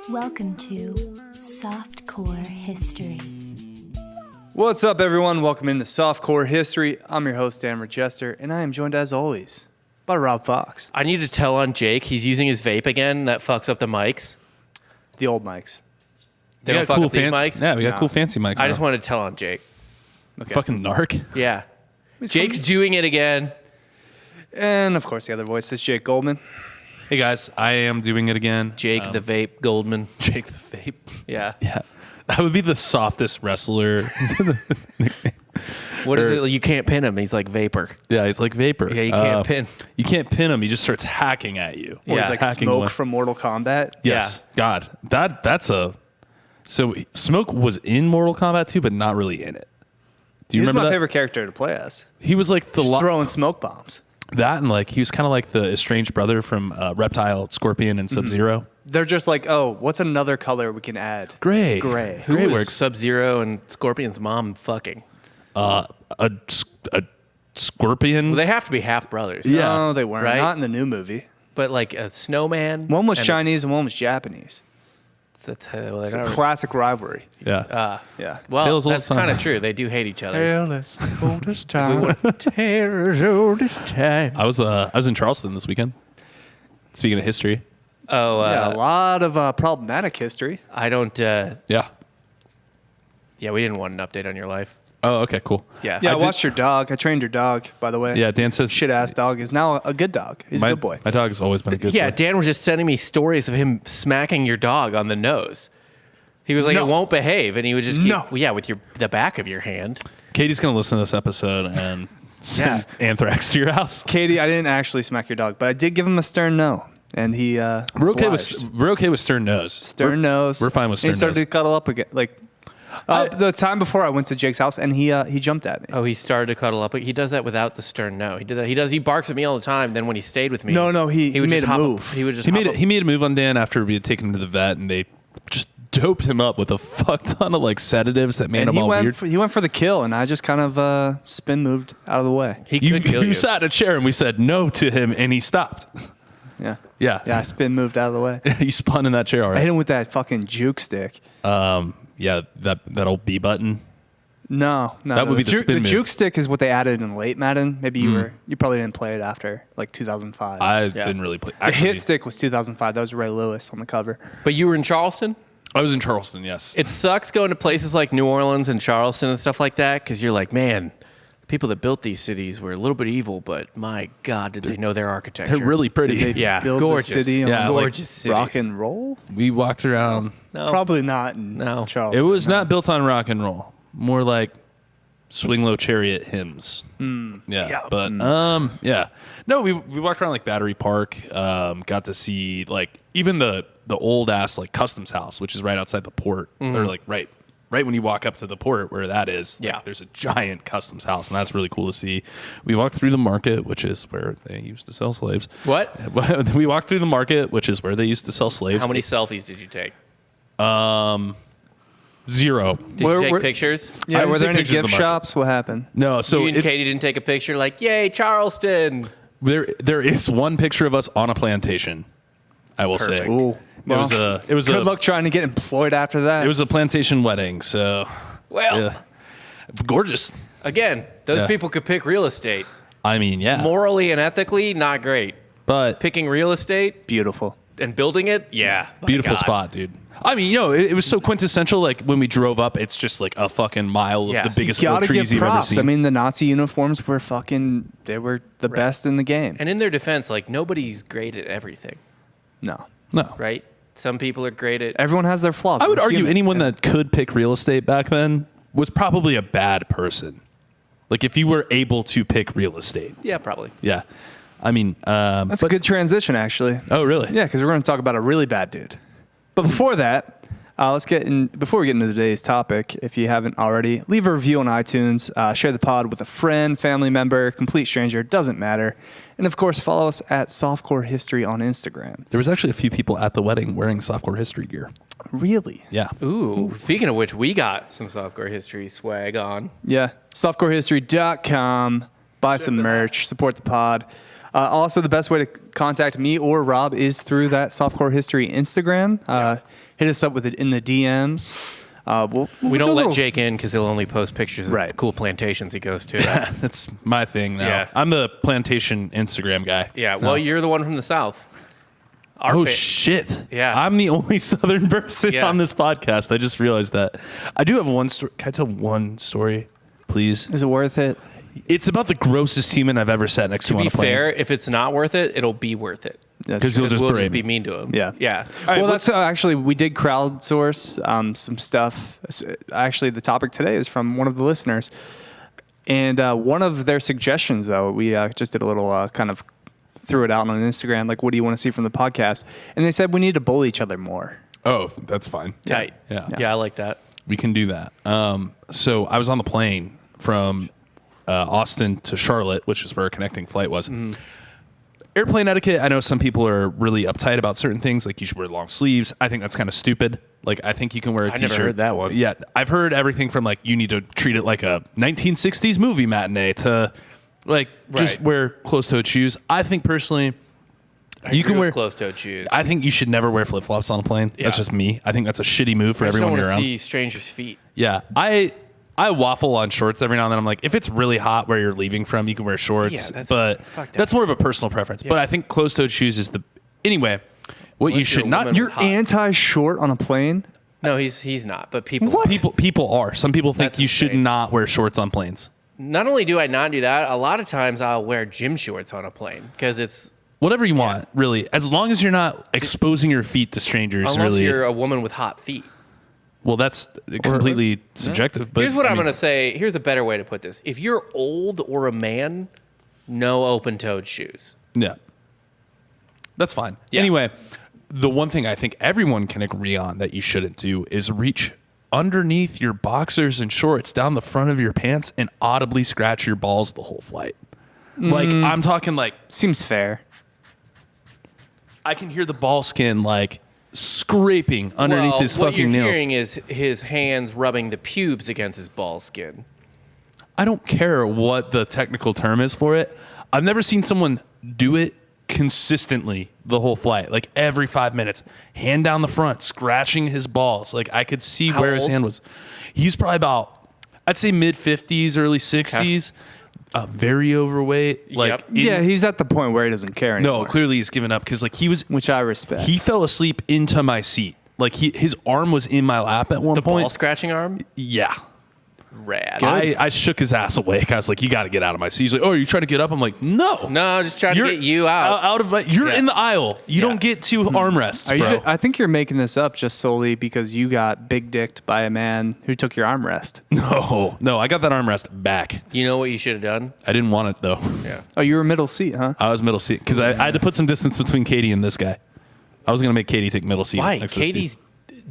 Welcome to Softcore History. What's up, everyone? Welcome into Softcore History. I'm your host, Dan Rochester, and I am joined, as always, by Rob Fox. I need to tell on Jake. He's using his vape again. That fucks up the mics. The old mics. They don't fuck up these mics? Yeah, we got cool fancy mics. I just wanted to tell on Jake. Okay. Fucking narc. Yeah. Jake's doing it again. And, of course, the other voice is Jake Goldman. Hey guys, I am doing it again. Jake the Vape Goldman. Jake the Vape. Yeah. Yeah. That would be the softest wrestler. What is it? You can't pin him. He's like Vapor. Yeah, he's like Vapor. Yeah, you can't pin. You can't pin him. He just starts hacking at you. Or Yeah. he's like Hacking Smoke away. from Mortal Kombat. Yes. God. That's a... So Smoke was in Mortal Kombat 2, but not really in it. Do you He's remember my that? favorite character to play as. He was like the... Throwing smoke bombs. That and like, he was kind of like the estranged brother from Reptile, Scorpion, and Sub-Zero. They're just like, oh, what's another color we can add? Gray. Gray. Who Gray was works. Sub-Zero and Scorpion's mom fucking? A Scorpion. Well, they have to be half brothers. Yeah. No, they weren't. Right? Not in the new movie. But like a snowman. One was and Chinese and one was Japanese. That's well, It's a classic rivalry. Yeah. Yeah. well, Tales of that's the sun. kind of true. They do hate each other. Careless, oldest We time. want terror's oldest time. I was in Charleston this weekend. Speaking of history. Oh, Yeah, a lot of problematic history. I don't. Yeah. Yeah, we didn't want an update on your life. Oh, okay, cool. Yeah. Yeah, I did- watched your dog. I trained your dog, by the way. Yeah, Dan says Shit-ass dog is now a good dog. He's a good boy. My dog has always been a good Yeah, boy. Dan was just sending me stories of him smacking your dog on the nose. He was like, No. it won't behave, and he would just keep, No. yeah, with the back of your hand. Katie's going to listen to this episode and send anthrax to your house. Katie, I didn't actually smack your dog, but I did give him a stern no. And he We're okay with stern nose. stern nose. We're fine with stern And he started nose. to cuddle up again. Like the time before I went to Jake's house, and he jumped at me. Oh, he started to cuddle up. He does that without the stern no. He did that. He barks at me all the time. Then when he stayed with me, No, he would made just a hop up- move. He would just He hop made up- he made a move on Dan after we had taken him to the vet, and they just doped him up with a fuck ton of like sedatives that made And him all weird. he went for the kill, and I just kind of spin moved out of the way. He could kill you. sat in a chair and we said no to him, and he stopped. Yeah. Yeah. Yeah, I spin moved out of the way. He spun in that chair. All I hit right. him with that fucking juke stick. Yeah, that old B button. No. That would be the spin The move. juke stick is what they added in late Madden. Maybe you probably didn't play it after like 2005. I didn't really play. The Actually, hit stick was 2005. That was Ray Lewis on the cover. But you were in Charleston? I was in Charleston. Yes. It sucks going to places like New Orleans and Charleston and stuff like that because you're like, man, the people that built these cities were a little bit evil, but my God, did they know their architecture? They're really pretty. Did they Yeah, build gorgeous. the city on Yeah, like gorgeous cities. rock and roll? We walked around. No. Probably not in No. Charleston. It was no. not built on rock and roll. More like swing low chariot hymns. Yeah. But yeah. No, we walked around like Battery Park. Got to see like even the old ass like customs house, which is right outside the port. Or like right when you walk up to the port where that is. Like, Yeah. there's a giant customs house, and that's really cool to see. We walked through the market, which is where they used to sell slaves. What? We walked through the market, which is where they used to sell slaves. How many selfies did you take? 0. Did you take pictures? Yeah, I were would there take any pictures of gift the market. shops? What happened? No, so you and it's, Katie didn't take a picture like, yay, Charleston. there is one picture of us on a plantation. I will say. Perfect. Ooh. It was Good luck trying to get employed after that. It was a plantation wedding, so Well, yeah. Gorgeous. again, those Yeah. people could pick real estate. I mean, yeah. Morally and ethically, not great. but Picking real estate beautiful. and building it, yeah. my beautiful God. spot, dude. I mean, it was so quintessential. Like when we drove up, it's just like a fucking mile of Yeah. the biggest You oak gotta trees give you've ever props. seen. I mean, the Nazi uniforms were they were the best in the game. And in their defense, like, nobody's great at everything, No. no. right? Some people are great at... Everyone has their flaws. I would We're argue human. anyone that could pick real estate back then was probably a bad person. Like if you were able to pick real estate. Yeah, probably. Yeah. I mean, That's a good transition, actually. oh, really? Yeah, because we're going to talk about a really bad dude. But before that, before we get into today's topic, if you haven't already, leave a review on iTunes, share the pod with a friend, family member, complete stranger, doesn't matter. And of course, follow us at Softcore History on Instagram. There was actually a few people at the wedding wearing Softcore history gear. Really? Yeah. Ooh, speaking of which, we got some softcore history swag on. Yeah. Softcorehistory.com. Buy some merch. Support the pod. Also, the best way to contact me or Rob is through that Softcore History Instagram. Hit us up with it in the DMs. We don't let Jake in because he'll only post pictures of cool plantations he goes to. That's my thing now. Yeah. I'm the plantation Instagram guy. Yeah, well, you're the one from the South. Shit. Yeah. I'm the only Southern person Yeah. on this podcast. I just realized that. I do have one story. Can I tell one story, please? Is it worth it? It's about the grossest human I've ever sat next to on To a be plane. fair, if it's not worth it, it'll be worth it. Because he'll just we'll berate just be me. mean to him. Yeah. Yeah. Well, that's actually, we did crowdsource some stuff. Actually, the topic today is from one of the listeners. And one of their suggestions, though, we just did a little kind of threw it out on Instagram, like, what do you want to see from the podcast? And they said we need to bully each other more. Oh, that's fine. Tight. Yeah. Yeah, I like that. We can do that. So I was on the plane from Austin to Charlotte, which is where our connecting flight was. Airplane etiquette, I know some people are really uptight about certain things, like you should wear long sleeves. I think that's kind of stupid. Like, I think you can wear a I t-shirt. never heard that one. Yeah, I've heard everything from, like, you need to treat it like a 1960s movie matinee to, like, just Right. wear closed-toed shoes. I think, personally, you can wear closed-toed shoes. I think you should never wear flip-flops on a plane. Yeah. That's just me. I think that's a shitty move for I just don't everyone want you're to around. see strangers' feet. Yeah, I waffle on shorts every now and then. I'm like, if it's really hot where you're leaving from, you can wear shorts. Yeah, but fuck that. that's more of a personal preference. But I think closed-toed shoes is the anyway. What you Unless should you're a not. woman You're with hot- Anti-short on a plane? No, he's not. But people. What? people are. Some people think That's you should insane. not wear shorts on planes. Not only do I not do that, a lot of times I'll wear gym shorts on a plane because it's Whatever you want, really, as long as you're not exposing your feet to strangers. unless really, you're a woman with hot feet. well, that's completely subjective. But Here's what I I'm mean, going to say. Here's a better way to put this. If you're old or a man, no open-toed shoes. Yeah. That's fine. Yeah. Anyway, the one thing I think everyone can agree on that you shouldn't do is reach underneath your boxers and shorts down the front of your pants and audibly scratch your balls the whole flight. Like, I'm talking like, Seems fair. I can hear the ball skin like scraping underneath his what fucking you're nails. hearing is his hands rubbing the pubes against his ball skin. I don't care what the technical term is for it. I've never seen someone do it consistently the whole flight, like every 5 minutes, hand down the front, scratching his balls. Like, I could see How where his old? hand was. He's probably about, I'd say mid 50s, early 60s, very overweight. Like, Yep. Yeah, he's at the point where he doesn't care anymore. no, clearly he's given up because like Which I respect. he fell asleep into my seat. Like his arm was in my lap at one The point. ball scratching arm? Yeah. Rad. I shook his ass awake. I was like, you got to get out of my seat. He's like, oh, are you trying to get up? I'm like, no. No, just trying to get you out. Out of my, you're Yeah. in the aisle. You Yeah. don't get two armrests, Are you bro. I think you're making this up just solely because you got big dicked by a man who took your armrest. No, I got that armrest back. You know what you should have done? I didn't want it though. Yeah. Oh, you were middle seat, huh? I was middle seat because I had to put some distance between Katie and this guy. I was gonna make Katie take middle seat. Why? next to Steve. Katie's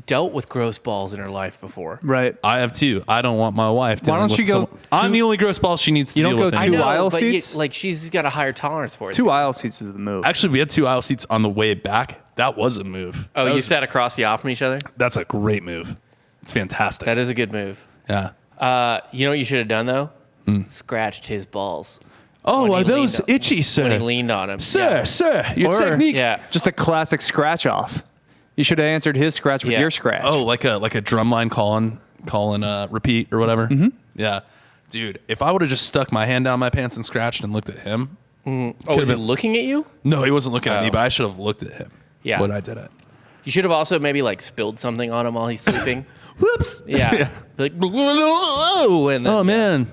dealt with gross balls in her life before. Right. I have two. I don't want my wife. Why dealing don't with she go I'm the only gross ball she needs to You don't deal go with. two anymore. aisle but seats? like she's got a higher tolerance for it. 2 aisle seats is the move. Actually, we had two aisle seats on the way back. That was a move. Oh, That you was- sat across the aisle from each other? That's a great move. It's fantastic. That is a good move. Yeah. You know what you should have done though? Hmm. Scratched his balls. Oh, When are he those leaned on- itchy, sir? When he leaned on him. Sir, Yeah. sir, your Or- technique. Yeah. Just a classic scratch off. You should have answered his scratch with Yeah. your scratch. Oh, like a drumline call and repeat or whatever. Mm-hmm. Yeah, dude. If I would have just stuck my hand down my pants and scratched and looked at him, Oh, was he been- looking at you? no, he wasn't looking at me, Oh. but I should have looked at him. Yeah. when I did it. You should have also maybe like spilled something on him while he's sleeping. Whoops. Yeah. Like, and then, Oh man.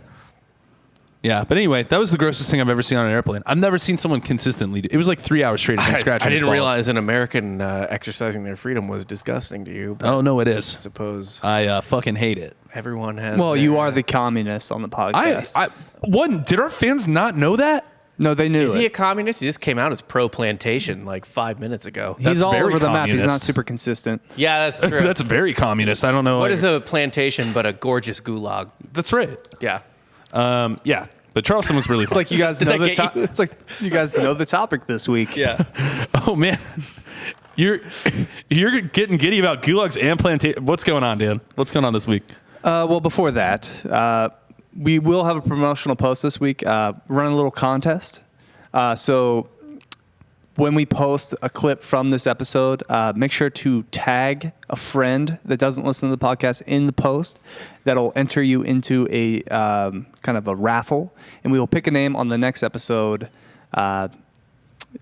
Yeah, but anyway, that was the grossest thing I've ever seen on an airplane. I've never seen someone consistently do. It was like 3 hours straight of him scratching I his didn't balls. realize an American exercising their freedom was disgusting to you. But Oh no, it I is. suppose I fucking hate it. everyone has. Well, their- you are the communist on the podcast. Did our fans not know that? no, they knew Is he a it. communist? He just came out as pro-plantation like 5 minutes ago. He's That's all very over the map. He's not communist. super consistent. Yeah, that's true. That's very communist. I don't know. What is a plantation but a gorgeous gulag? That's right. Yeah. Yeah, but Charleston was really. It's like you guys know that the get top. you? It's like you guys know the topic this week. Yeah. Oh man, you're getting giddy about gulags and plantation. What's going on, Dan? What's going on this week? Well, before that, we will have a promotional post this week. Run a little contest. So when we post a clip from this episode, make sure to tag a friend that doesn't listen to the podcast in the post. That'll enter you into a kind of a raffle, and we will pick a name on the next episode,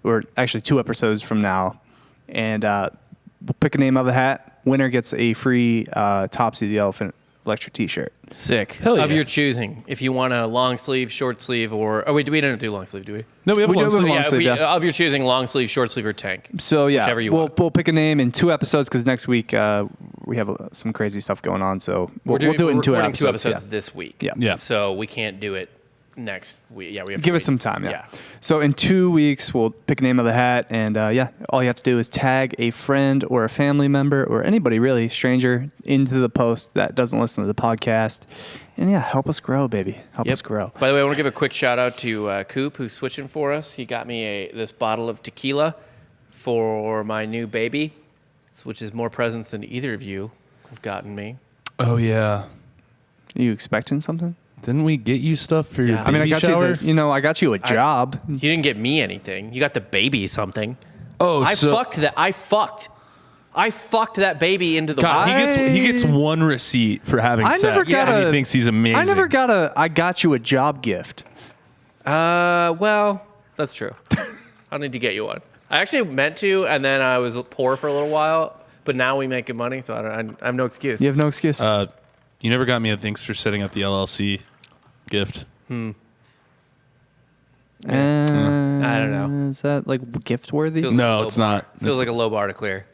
or actually 2 episodes from now, and we'll pick a name out of the hat. Winner gets a free Topsy the Elephant Lecture T-shirt. Sick. Hell Of yeah. your choosing. If you want a long sleeve, short sleeve, or we don't do long sleeve, do we? No, we have We a do long have a sleeve. long sleeve, yeah. Of your choosing, long sleeve, short sleeve, or tank. So yeah, Whichever you we'll want. we'll pick a name in 2 episodes because next week we have some crazy stuff going on. So we'll do it in 2 recording episodes. 2 episodes yeah. this week. Yeah. Yeah. So we can't do it next week. Yeah, we have to Give wait. us some time. Yeah. So in 2 weeks we'll pick a name of the hat, and all you have to do is tag a friend or a family member or anybody really, stranger, into the post that doesn't listen to the podcast, and help us grow, baby. Help us grow. By the way, I want to give a quick shout out to Coop, who's switching for us. He got me this bottle of tequila for my new baby, which is more presents than either of you have gotten me. Oh yeah. Are you expecting something? Didn't we get you stuff for your Yeah. baby I got shower? I got you a job. You didn't get me anything. You got the baby something. Oh, I so fucked that baby into the God, world. he gets one receipt for having I sex, never got and a- he thinks he's amazing. I never got a I got you a job gift. Well, that's true. I'll need to get you one. I actually meant to, and then I was poor for a little while, but now we make good money, so I have no excuse. You have no excuse. You never got me a thanks for setting up the LLC gift. I don't know. Is that like gift worthy? Feels like a No, low it's bar. not. Feels like a low bar to clear.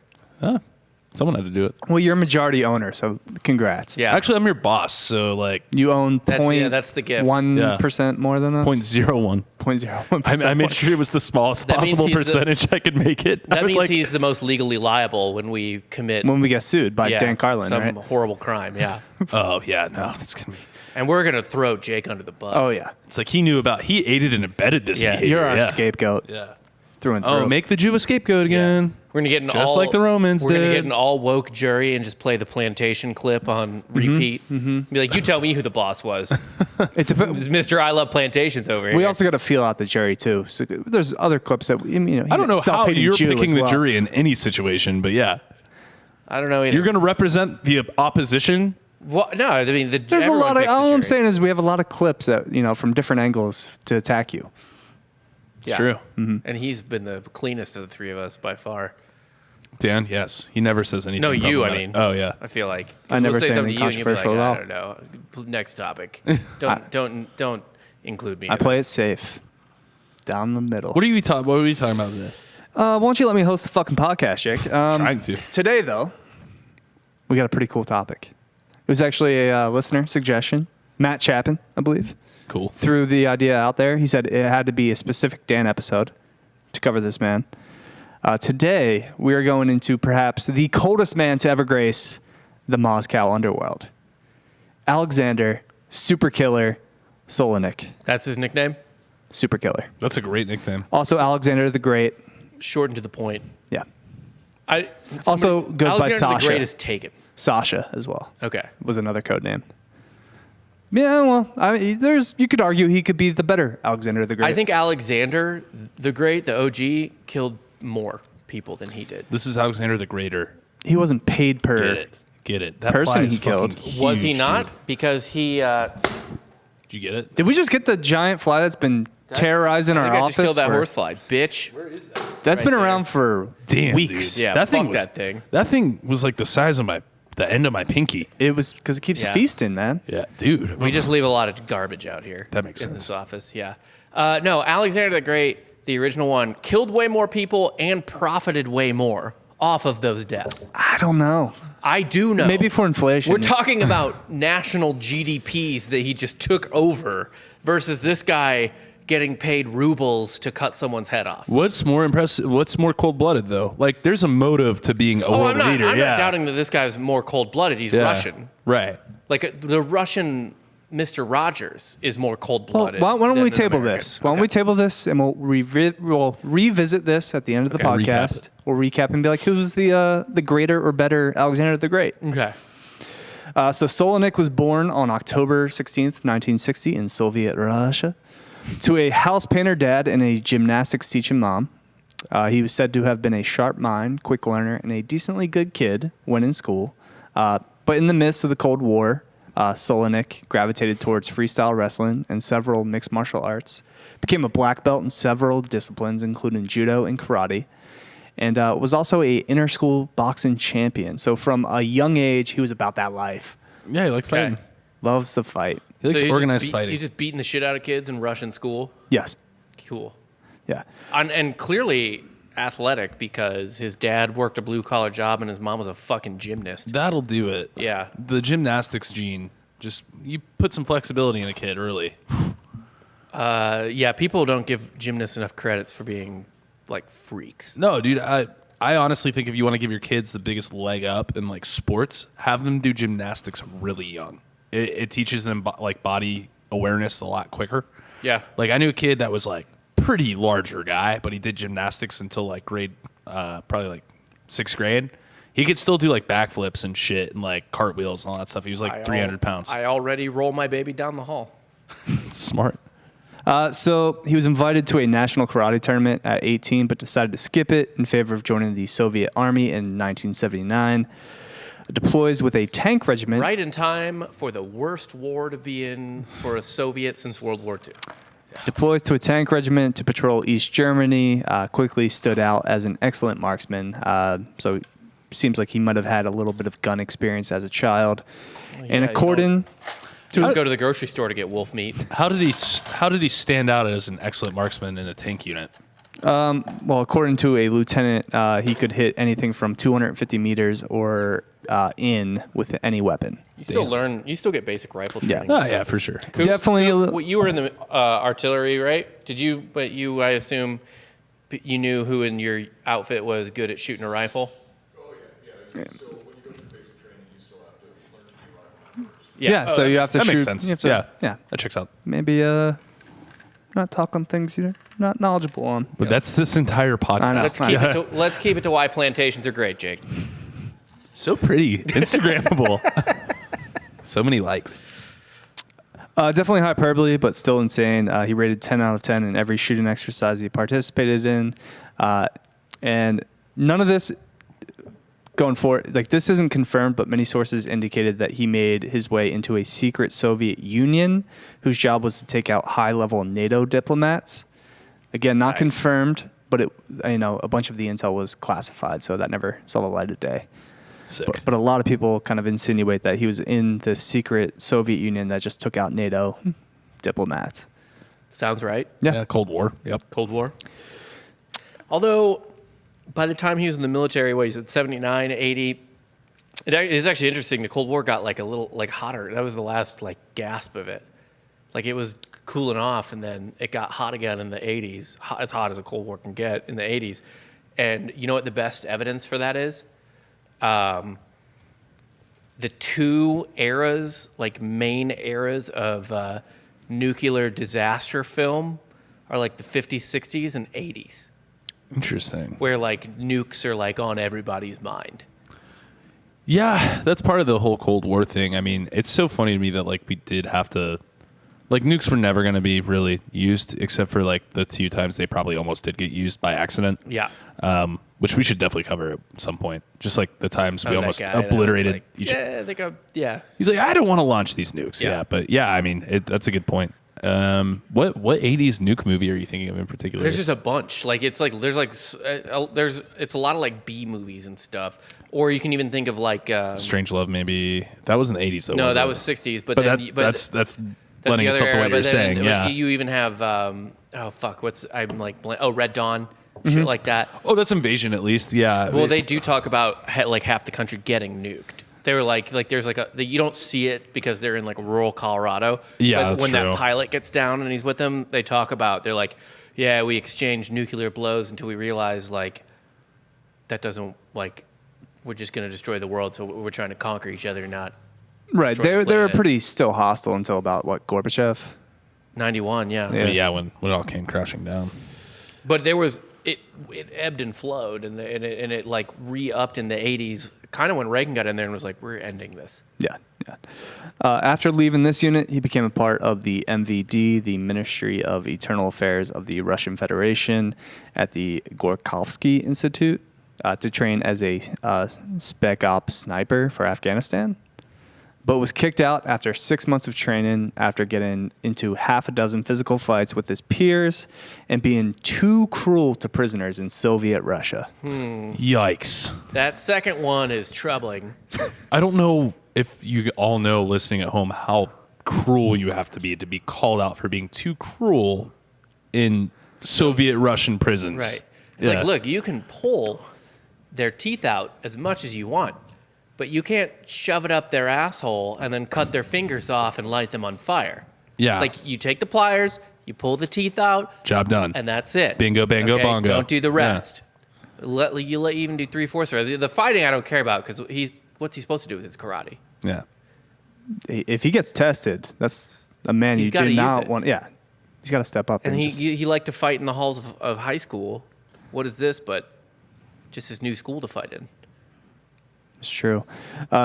Someone had to do it. Well, you're a majority owner, so congrats. Yeah. Actually, I'm your boss, so like You own That's the gift. 1% more than us. 0.01. 0.01%. I made sure it was the smallest That means possible he's the- percentage I could make it. I That was means like, he's the most legally liable when we commit when we get sued by Dan Carlin, some right? horrible crime. Yeah. oh yeah, no, it's gonna be. And we're going to throw Jake under the bus. Oh yeah, It's like he aided and abetted this Yeah, behavior. you're our yeah. scapegoat Yeah. through and through. Oh, make the Jew a scapegoat again. We're going to get an Just all like the Romans We're going to did. get an all woke jury and just play the plantation clip on repeat. Be like, you tell me who the boss was. It's It's Mr. I Love Plantations over here. we also got to feel out the jury too. So there's other clips that I don't know how you're picking the jury in any situation, but yeah, I don't know either. you're going to represent the opposition. What? No, I mean, There's a lot of. All I'm saying is we have a lot of clips that from different angles to attack you. It's true. And he's been the cleanest of the three of us by far. Dan, yes, he never says anything. No, you, I problematic. mean. Oh yeah. I feel like. 'cause I never we'll say say something to anything you and you'll be like, controversial at I don't know. Next topic. Don't include me. I in play it this. safe, down the middle. What are we talking about today? Why don't you let me host the fucking podcast, Jake? Trying to. Today, though, we got a pretty cool topic. It was actually a listener suggestion. Matt Chapin, I believe, Cool. threw the idea out there. He said it had to be a specific Dan episode to cover this man. Today, we are going into perhaps the coldest man to ever grace the Moscow underworld. Alexander Superkiller Solonik. That's his nickname? Superkiller. That's a great nickname. Also, Alexander the Great. Short and to the point. Yeah. Alexander Also goes by the Sasha. Great is taken. Sasha as well. Okay. Was another code name. Yeah, well, you could argue he could be the better Alexander the Great. I think Alexander the Great, the OG, killed more people than he did. This is Alexander the Greater. he wasn't paid per. Get it. That Person fly he is killed. fucking Was he huge, not? dude. Because he. Did you get it? Did we just get the giant fly that's been terrorizing I our think I office? just killed that for- horsefly, bitch. That's right been there. around for Damn, weeks. dude. Yeah, that thing fuck was that thing. That thing was like the size of the end of my pinky. It was because it keeps Yeah. feasting, man. Yeah, dude. We just leave a lot of garbage out here. That makes in sense. this office. Yeah. No, Alexander the Great, the original one, killed way more people and profited way more off of those deaths. I don't know. I do know. Maybe for inflation. We're talking about national GDPs that he just took over versus this guy getting paid rubles to cut someone's head off. What's more impressive? What's more cold-blooded though? Like, there's a motive to being a Oh, world I'm not. leader. I'm yeah. not doubting that this guy's more cold-blooded. He's Yeah. Russian. Right. Like the Russian Mr. Rogers is more Well, cold-blooded. why don't than we an table American. this? Why don't Okay. we table this and we'll revisit this at the end of the Okay, recap podcast. it. We'll recap and be like, who's the greater or better Alexander the Great? Okay. So Solonik was born on October 16th, 1960 in Soviet Russia. To a house painter dad and a gymnastics teaching mom, he was said to have been a sharp mind, quick learner, and a decently good kid when in school. But in the midst of the Cold War, Solonik gravitated towards freestyle wrestling and several mixed martial arts, became a black belt in several disciplines, including judo and karate, and was also a inter-school boxing champion. So from a young age, he was about that life. Yeah, he liked fighting. Loves to fight. He likes he's organized just fighting. He's just beating the shit out of kids in Russian school. Yes. Cool. Yeah. And clearly athletic because his dad worked a blue-collar job and his mom was a fucking gymnast. That'll do it. Yeah. The gymnastics gene, just you put some flexibility in a kid early. Yeah, people don't give gymnasts enough credits for being, like, freaks. No, dude, I honestly think if you want to give your kids the biggest leg up in, like, sports, have them do gymnastics really young. It teaches them, like, body awareness a lot quicker. Yeah. Like, I knew a kid that was, like, pretty larger guy, but he did gymnastics until, like, probably, like, 6th grade. He could still do, like, backflips and shit and, like, cartwheels and all that stuff. He was, like, 300 pounds. I already roll my baby down the hall. It's smart. So he was invited to a national karate tournament at 18, but decided to skip it in favor of joining the Soviet Army in 1979. Deploys with a tank regiment. Right in time for the worst war to be in for a Soviet since World War II. Deploys to a tank regiment to patrol East Germany. Quickly stood out as an excellent marksman. So seems like he might have had a little bit of gun experience as a child. And according to go to the grocery store to get wolf meat. How did he stand out as an excellent marksman in a tank unit? Well, according to a lieutenant, he could hit anything from 250 meters or in with any weapon. You still get basic rifle training. Yeah, yeah, for sure. Coops, Definitely. You were in the artillery, right? Did you? But you, I assume, you knew who in your outfit was good at shooting a rifle. Oh yeah. So when you go through basic training, you still have to learn to be a rifle first. Yeah, so you have to that shoot. makes sense. You have to, yeah, that checks out. Maybe not talk on things you're not knowledgeable on. But that's this entire podcast. I know. Let's keep it to why plantations are great, Jake. So pretty, Instagrammable. So many likes. Definitely hyperbole, but still insane. He rated 10 out of 10 in every shooting exercise he participated in. And none of this going forward, like this isn't confirmed, but many sources indicated that he made his way into a secret Soviet Union whose job was to take out high-level NATO diplomats. Again, not confirmed, but a bunch of the intel was classified, so that never saw the light of day. Sick. But a lot of people kind of insinuate that he was in the secret Soviet Union that just took out NATO diplomats. Sounds right. Yeah, Cold War. Yep. Cold War. Although, by the time he was in the military, he's at 79, 80. It is actually interesting. The Cold War got like a little like hotter. That was the last like gasp of it. Like it was cooling off, and then it got hot again in the 80s. As hot as a Cold War can get in the 80s. And you know what the best evidence for that is? The two eras, like main eras of nuclear disaster film are like the 50s, 60s, and 80s. Interesting. Where like nukes are like on everybody's mind. Yeah, that's part of the whole Cold War thing. I mean, it's so funny to me that like we did have to, like nukes were never going to be really used except for like the 2 times they probably almost did get used by accident. Yeah. Which we should definitely cover at some point. Just like the times we almost that guy obliterated like, each. Yeah. He's like, I don't want to launch these nukes. Yeah, but yeah, I mean, that's a good point. What 80s nuke movie are you thinking of in particular? There's just a bunch. Like it's like it's a lot of like B movies and stuff. Or you can even think of like Strange Love, maybe. That was in the 80s though. No, that it? was 60s. But that's lending itself to what you're saying. Yeah. You even have Red Dawn. Shit like that. Oh, that's Invasion at least. Yeah. Well, they do talk about like half the country getting nuked. They were like there's like you don't see it because they're in like rural Colorado. Yeah, but that's when true. that pilot gets down and he's with them, they talk about they're like, yeah, we exchanged nuclear blows until we realized like that doesn't like we're just gonna destroy the world. So we're trying to conquer each other, not Right. destroy the They were planet. pretty still hostile until about Gorbachev. 91. Yeah. Yeah. But yeah, when it all came crashing down. But there was it ebbed and flowed, and it like re-upped in the 80s, kind of when Reagan got in there and was like, we're ending this. Yeah. After leaving this unit, he became a part of the MVD, the Ministry of Internal Affairs of the Russian Federation, at the Gorkovsky Institute to train as a spec op sniper for Afghanistan, but was kicked out after 6 months of training after getting into half a dozen physical fights with his peers and being too cruel to prisoners in Soviet Russia. Yikes. That second one is troubling. I don't know if you all know listening at home how cruel you have to be called out for being too cruel in Soviet Russian prisons. Right. It's like, look, you can pull their teeth out as much as you want, but you can't shove it up their asshole and then cut their fingers off and light them on fire. Yeah. Like, you take the pliers, you pull the teeth out. Job done. And that's it. Bingo, bango, okay? bongo. Don't do the rest. Let you even do 3/4. The fighting I don't care about because what's he supposed to do with his karate? Yeah. If he gets tested, that's a man He's you gotta do use not it. want. Yeah, he's got to step up. And And he liked to fight in the halls of high school. What is this but just his new school to fight in? It's true.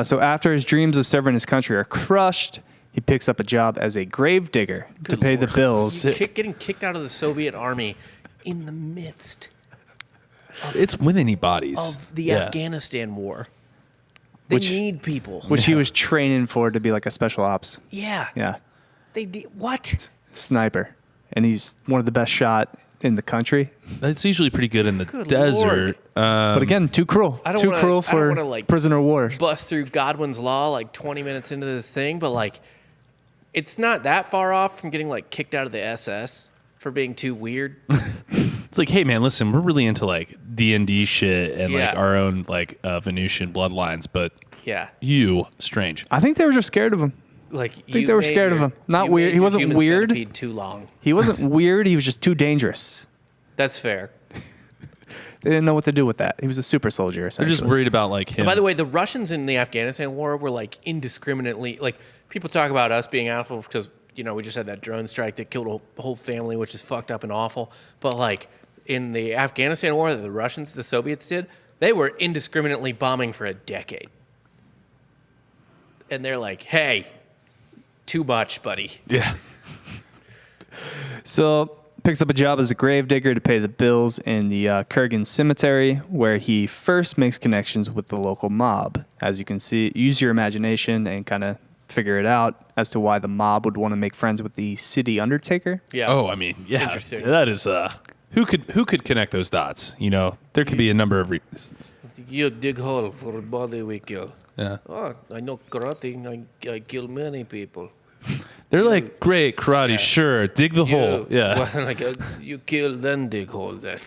So after his dreams of serving his country are crushed, he picks up a job as a grave digger to pay the bills. Getting kicked out of the Soviet army in the midst It's with any bodies. of the Afghanistan war. They need people. Which he was training for to be like a special ops. Yeah. Yeah. They did what? Sniper. And he's one of the best shot in the country. That's usually pretty good in the Good desert. But again, too cruel. I don't Too wanna- cruel I don't for wanna, like, prisoner of war. Bust through Godwin's law like 20 minutes into this thing, but like it's not that far off from getting like kicked out of the SS for being too weird. It's like, hey man, listen, we're really into like D&D shit and Yeah. like our own like Venusian bloodlines, but Yeah. you strange. I think they were just scared of him. Like I think they were scared of him. Not weird. He wasn't weird. Too long. He wasn't weird. He was just too dangerous. That's fair. They didn't know what to do with that. He was a super soldier, They're essentially. just worried about like him. By the way, the Russians in the Afghanistan war were like indiscriminately like people talk about us being assholes because we just had that drone strike that killed a whole family, which is fucked up and awful. But like in the Afghanistan war that the Soviets did, they were indiscriminately bombing for a decade. And they're like, hey, too much, buddy. yeah. So picks up a job as a gravedigger to pay the bills in the Kurgan cemetery, where he first makes connections with the local mob. As you can see, use your imagination and kind of figure it out as to why the mob would want to make friends with the city undertaker. Yeah. Oh, I mean, yeah. Interesting. That is who could connect those dots? There could be a number of reasons. You dig hole for a body we kill. Yeah. Oh, I know karate. I kill many people. They're like, great, karate, sure. Dig the hole. Yeah. Well, like, you kill, then dig hole then.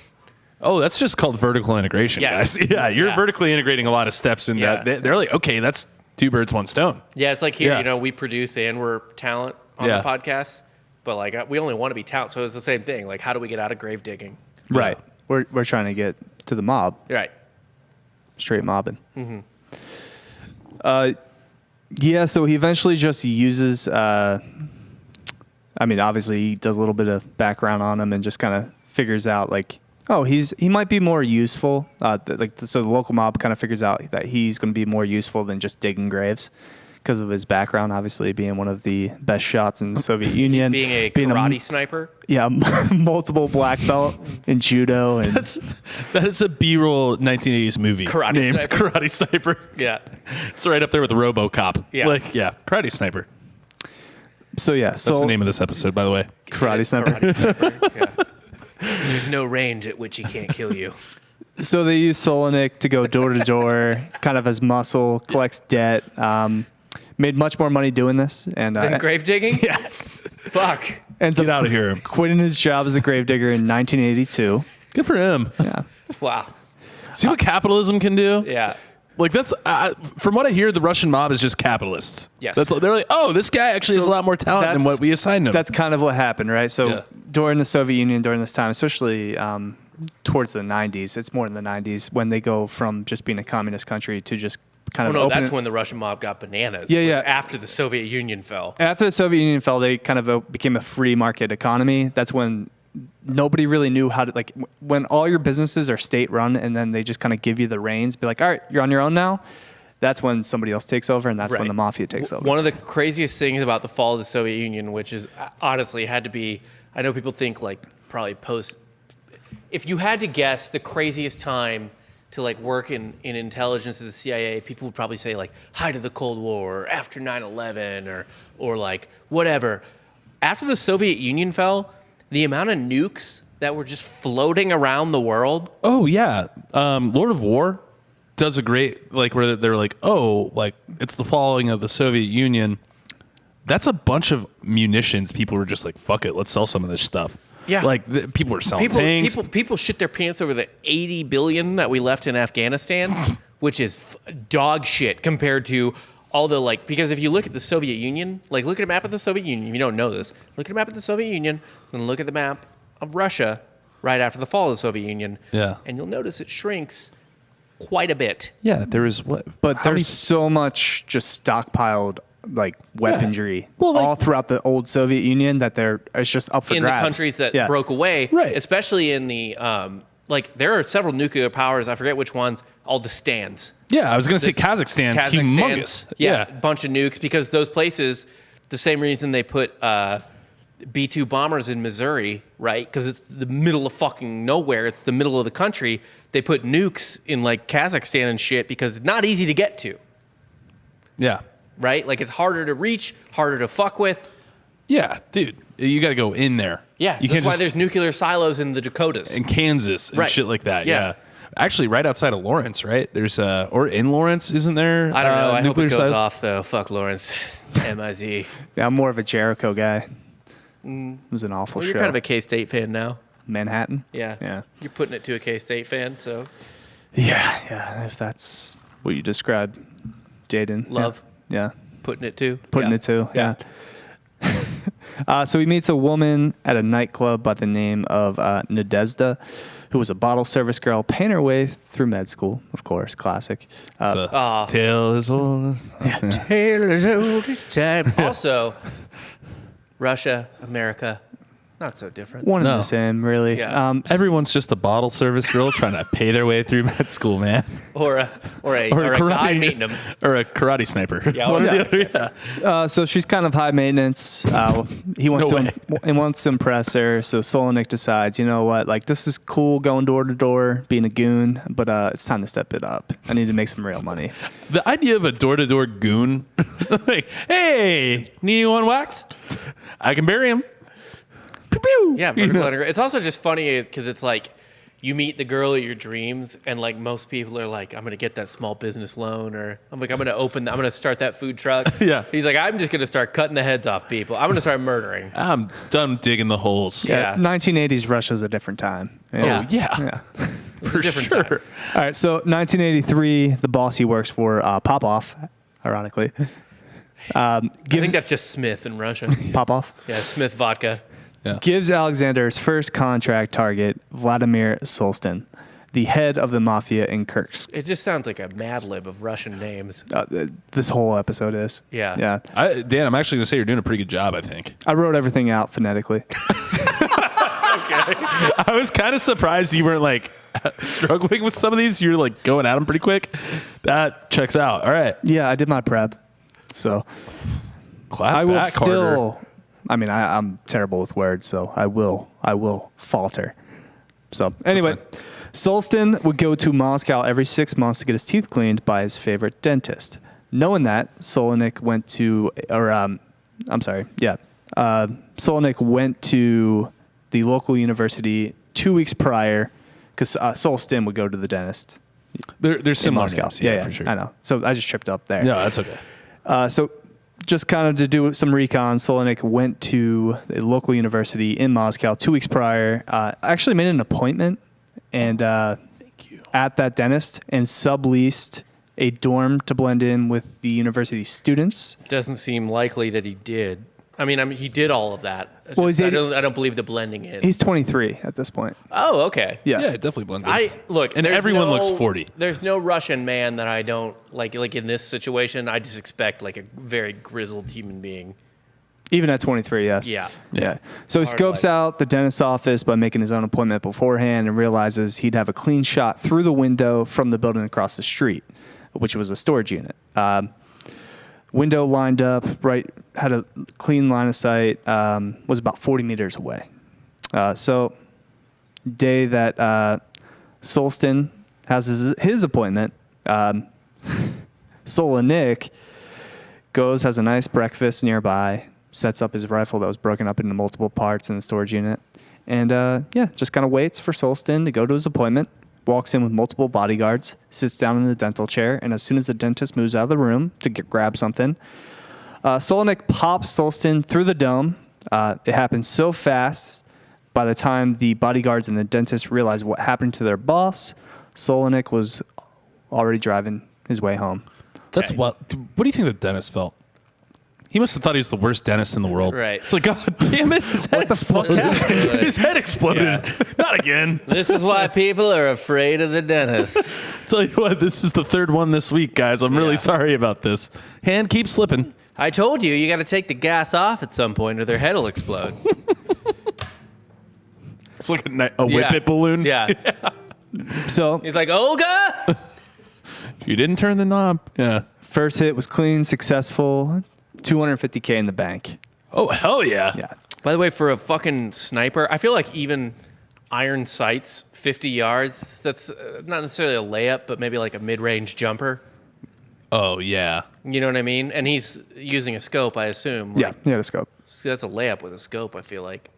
Oh, that's just called vertical integration, Yes. guys. Yeah, you're Yeah. vertically integrating a lot of steps in Yeah. that. They're like, okay, that's two birds, one stone. Yeah, it's like here, Yeah. we produce and we're talent on Yeah. the podcast, but like we only want to be talent, so it's the same thing. Like, how do we get out of grave digging? Right. We're trying to get to the mob. Right. Straight mobbing. Mm-hmm. Yeah, so he eventually just uses, obviously he does a little bit of background on him and just kind of figures out like, oh, he might be more useful. So the local mob kind of figures out that he's going to be more useful than just digging graves because of his background, obviously being one of the best shots in the Soviet Union. Being a karate sniper. Yeah, multiple black belt in judo. And That is a B-roll 1980s movie Karate named Sniper. Karate Sniper. Yeah. It's right up there with RoboCop. Yeah. Karate Sniper. so yeah, That's the name of this episode, by the way. Karate sniper. Karate sniper. Yeah. There's no range at which he can't kill you. So they use Solonik to go door to door, kind of as muscle, collects debt. Made much more money doing this, and Then grave digging? yeah, Fuck. ends Get up out of here. quitting his job as a gravedigger in 1982. Good for him. Yeah, Wow. See what capitalism can do? Yeah. Like that's from what I hear, the Russian mob is just capitalists. Yes. They're like, oh, this guy actually has a lot more talent than what we assigned him. that's kind of what happened, right? So Yeah. during the Soviet Union, during this time, especially towards the 90s, it's more in the 90s when they go from just being a communist country to just kind Oh of no, open that's when the Russian mob got bananas. Yeah, was yeah. After the Soviet Union fell. After the Soviet Union fell, they kind of became a free market economy. That's when nobody really knew how to, like, when all your businesses are state run and then they just kind of give you the reins, be like, all right, you're on your own now. that's when somebody else takes over, and that's when Right. the mafia takes over. One of the craziest things about the fall of the Soviet Union, which is honestly had to be, I know people think like probably post, if you had to guess the craziest time to like work in intelligence as the CIA, people would probably say like height of the Cold War, or after 9/11, or like whatever. After the Soviet Union fell, the amount of nukes that were just floating around the world. Oh yeah, Lord of War does a great like where they're like, oh, like it's the falling of the Soviet Union. That's a bunch of munitions. People were just like, fuck it, let's sell some of this stuff. Yeah. like people were selling tanks. People shit their pants over the 80 billion that we left in Afghanistan, which is dog shit compared to all the like. Because if you look at the Soviet Union, like look at a map of the Soviet Union. If you don't know this, look at a map of the Soviet Union, then look at the map of Russia right after the fall of the Soviet Union. Yeah. And you'll notice it shrinks quite a bit. Yeah, there was what? But how many- there's so much just stockpiled like weaponry Well, like- all throughout the old Soviet Union that it's just up for In grabs. the countries that Yeah. broke away, Right. especially in the like there are several nuclear powers. I forget which ones. All the stands. Yeah, I was gonna say Kazakhstan's humongous. Yeah, a bunch of nukes because those places, the same reason they put B-2 bombers in Missouri, right? Because it's the middle of fucking nowhere. It's the middle of the country. They put nukes in like Kazakhstan and shit because it's not easy to get to, Yeah, right? Like it's harder to reach, harder to fuck with. yeah, dude, you got to go in there. Yeah, you that's can't why just there's nuclear silos in the Dakotas. in Kansas and Right. shit like that. Yeah. Yeah. Actually, right outside of Lawrence, right? There's or in Lawrence, isn't there? I don't know. I hope it nuclear goes silos? off though. Fuck Lawrence, MIZ. Yeah, I'm more of a Jericho guy. It was an awful Well, show. you're kind of a K-State fan now. Manhattan. Yeah. Yeah. You're putting it to a K-State fan, so Yeah. If that's what you described, Jaden. Love. Yeah. putting it to. Putting Yeah. it to. Yeah. So he meets a woman at a nightclub by the name of Nadezhda, who was a bottle service girl, paying her way through med school, of course, classic. It's a tale as old. Tale as old as time. Also, Russia, America, not so different. One and No. the same, really. Yeah. Everyone's just a bottle service girl trying to pay their way through med school, man. Or a guy meeting them. Or a karate sniper. Yeah, One or or a the other. So she's kind of high maintenance. He wants he wants to impress her. So Solonik decides, you know what? Like, this is cool going door to door, being a goon, but it's time to step it up. I need to make some real money. The idea of a door-to-door goon, like, hey, need anyone whacked? I can bury him. Pew, pew. Yeah, vertical integration. It's also just funny because it's like you meet the girl of your dreams, and like most people are like, I'm gonna get that small business loan, or I'm gonna start that food truck. Yeah. He's like, I'm just gonna start cutting the heads off people. I'm gonna start murdering. I'm done digging the holes. Yeah. 1980s Russia's a different time. Yeah. Yeah. It's For a different sure. time. All right, so 1983, the boss he works for, Popov, ironically, I think gives that's just Smith in Russia. Popov Yeah, Smith vodka. gives Alexander his first contract target, Vladimir Solstin, the head of the mafia in Kursk. It just sounds like a Mad Lib of Russian names. This whole episode is. Yeah. Yeah. Dan, I'm actually going to say you're doing a pretty good job, I think. I wrote everything out phonetically. I was kind of surprised you weren't like struggling with some of these. You're like going at them pretty quick. That checks out. All right. Yeah, I did my prep. So Clap I will back, Carter. still, I mean, I'm terrible with words, so I will falter. So anyway, Solstin would go to Moscow every 6 months to get his teeth cleaned by his favorite dentist. Knowing that, Solonik went to, Solonik went to the local university 2 weeks prior, because Solstin would go to the dentist There's in similar Moscow. names, Yeah, for sure. I know. So I just tripped up there. No, that's okay. So just kind of to do some recon, Solonik went to a local university in Moscow 2 weeks prior, actually made an appointment and at that dentist and subleased a dorm to blend in with the university students. Doesn't seem likely that he did. I mean, he did all of that. Well, he's I don't believe the blending in. He's 23 at this point. Oh, okay. Yeah. Yeah, it definitely blends in. And and everyone looks 40. There's no Russian man that I don't like in this situation. I just expect like a very grizzled human being. Even at 23, yes. Yeah. So he Hard scopes life. out the dentist's office by making his own appointment beforehand and realizes he'd have a clean shot through the window from the building across the street. which was a storage unit. Window lined up, right, had a clean line of sight, was about 40 meters away. So day that Solston has his appointment, Solonik goes, has a nice breakfast nearby, sets up his rifle that was broken up into multiple parts in the storage unit, and just kind of waits for Solston to go to his appointment. Walks in with multiple bodyguards, sits down in the dental chair, and as soon as the dentist moves out of the room to grab something, Solonik pops Solston through the dome. It happened so fast, by the time the bodyguards and the dentist realized what happened to their boss, Solonik was already driving his way home. That's what do you think the dentist felt? He must have thought he was the worst dentist in the world. Right. It's like, God damn it. His head exploded. His head exploded. Yeah. Not again. This is why people are afraid of the dentist. Tell you what, this is the third one this week, guys. I'm really sorry about this. Hand keeps slipping. I told you got to take the gas off at some point or their head will explode. It's like a whippet balloon. Yeah. So He's like, Olga! You didn't turn the knob. Yeah. first hit was clean, successful, $250K in the bank. Oh, hell yeah. Yeah. By the way, for a fucking sniper, I feel like even iron sights, 50 yards, that's not necessarily a layup, but maybe like a mid-range jumper. Oh, yeah. You know what I mean? And he's using a scope, I assume. Yeah, he had a scope. That's a layup with a scope, I feel like.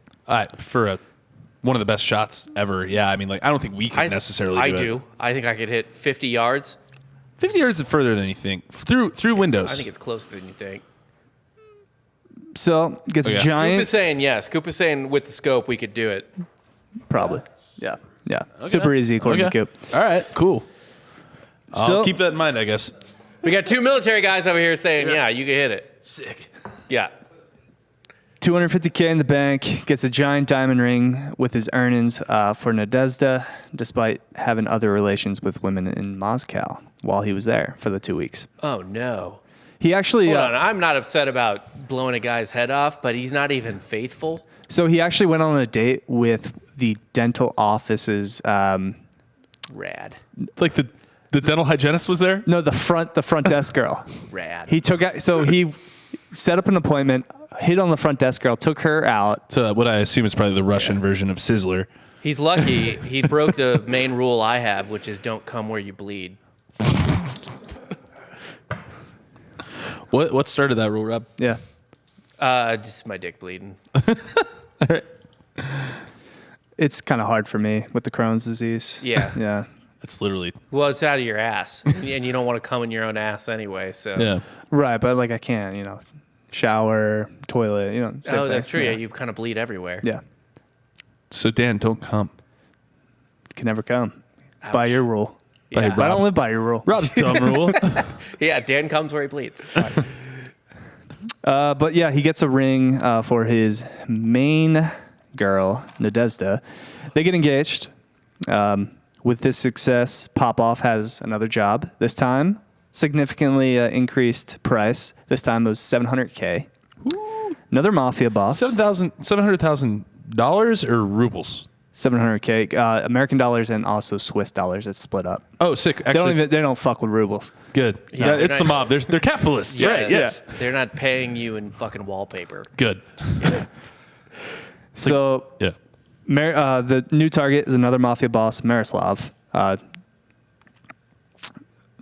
For one of the best shots ever. Yeah, I mean, like, I don't think we could necessarily do it. I do. I think I could hit 50 yards. 50 yards is further than you think. Through windows. I think it's closer than you think. So gets Okay. a Coop giant. is saying yes. Coop is saying with the scope we could do it. Probably. Yeah. Yeah. Super easy according to Coop. All right, cool. I'll So- keep that in mind, I guess. We got two military guys over here saying, yeah, you can hit it. Sick. Yeah. $250K in the bank, gets a giant diamond ring with his earnings for Nadezhda, despite having other relations with women in Moscow while he was there for the 2 weeks. Oh, no. He actually, Hold on. I'm not upset about blowing a guy's head off, but he's not even faithful. so he actually went on a date with the dental office's, Rad. Like the dental hygienist was there? no, the front desk girl. Rad. He set up an appointment, hit on the front desk girl, took her out. So what I assume is probably the Russian version of Sizzler. He's lucky he broke the main rule I have, which is don't come where you bleed. What started that rule, Rob? Yeah. Just my dick bleeding. It's kind of hard for me with the Crohn's disease. Yeah. Yeah. It's literally, Well, it's out of your ass, and you don't want to come in your own ass anyway. So. yeah. Right, but like I can't, shower, toilet, same Oh, that's thing. true. Yeah, you kind of bleed everywhere. Yeah. So Dan, don't come. Can never come. By your rule. Yeah. I don't live by your rule. Rob's dumb rule. Yeah, Dan comes where he bleeds. It's fine. But yeah, he gets a ring for his main girl, Nadezhda. They get engaged. With this success, Popov has another job. This time, significantly increased price. This time it was $700K. Another mafia boss. $700,000 or rubles? $700K. American dollars and also Swiss dollars. It's split up. Oh, sick. They Actually, they don't fuck with rubles. good. Yeah, Yeah, they're it's the not- mob. They're capitalists. Right. Yes. They're not paying you in fucking wallpaper. Good. So Yeah. the new target is another mafia boss, Miroslav.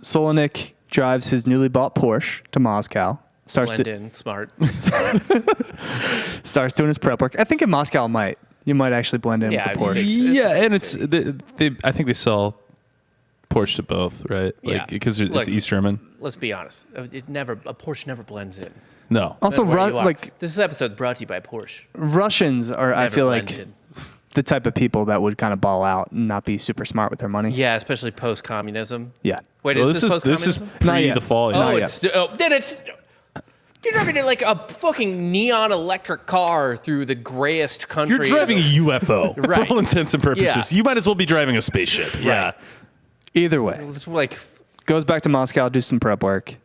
Solonik drives his newly bought Porsche to Moscow. Blend in, smart. Starts doing his prep work. I think in Moscow you might actually blend in Yeah, with the Porsche. Yeah, and it's I think they sell Porsche to both, right? Yeah. Like because Look, it's East German. Let's be honest. A Porsche never blends in. No. Also, No matter where you are. like This episode's brought to you by Porsche. Russians are, I Never feel blend like, in. the type of people that would kind of ball out and not be super smart with their money. Yeah, especially post-communism. Yeah. Wait, Well, is this this is post-communism? Not pre yet. the fall. Oh, not it's then it's. You're driving like a fucking neon electric car through the grayest country. You're driving a UFO Right. for all intents and purposes. Yeah. You might as well be driving a spaceship. Yeah. Either way, It's like goes back to Moscow, do some prep work.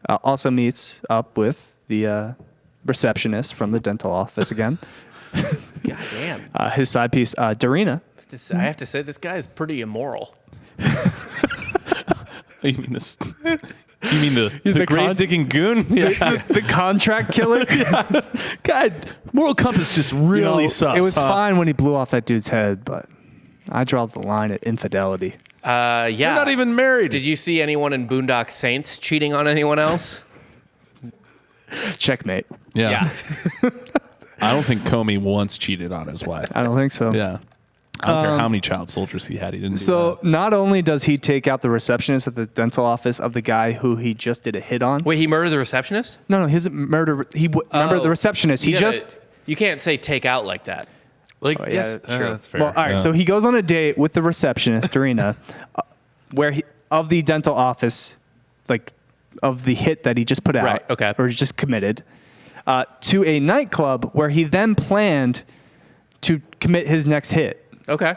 Also meets up with the receptionist from the dental office again. goddamn. His side piece, Darina. I have to say, this guy is pretty immoral. You mean this? You mean the the grave digging goon? Yeah. the contract killer. God, moral compass just really sucks. It was huh? fine when he blew off that dude's head, but I draw the line at infidelity. Yeah. You're not even married. Did you see anyone in Boondock Saints cheating on anyone else? Checkmate. Yeah. I don't think Comey once cheated on his wife. I don't think so. Yeah. I don't care how many child soldiers he had. He didn't do So that. not only does he take out the receptionist at the dental office of the guy who he just did a hit on. Wait, he murdered the receptionist? No, his murder. Remember the receptionist. You can't say take out like that. Like, yeah, yes, true. that's fair. Well, all right. Yeah. So he goes on a date with the receptionist, Dorina, of the dental office, like of the hit that he just put out, Right, okay. or just committed, to a nightclub where he then planned to commit his next hit. Okay.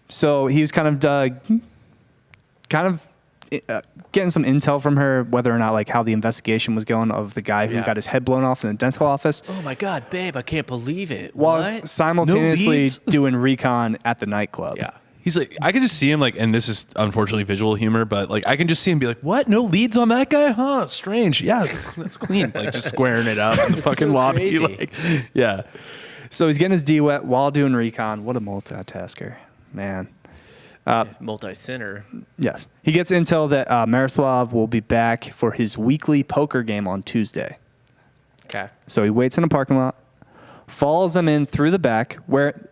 So he was kind of getting some intel from her, whether or not like how the investigation was going of the guy who Yeah. got his head blown off in the dental office, Oh my God, babe, I can't believe it. while What? simultaneously leads? doing recon at the nightclub. Yeah. He's like, I can just see him like, and this is unfortunately visual humor, but like, I can just see him be like, "What? No leads on that guy? Huh? Strange. Yeah, that's clean." Like just squaring it up in the fucking so lobby. crazy. Like, yeah. So he's getting his D wet while doing recon. What a multitasker, man. Multi-sinner. Yes. He gets intel that Miroslav will be back for his weekly poker game on Tuesday. Okay. So he waits in a parking lot, follows them in through the back, where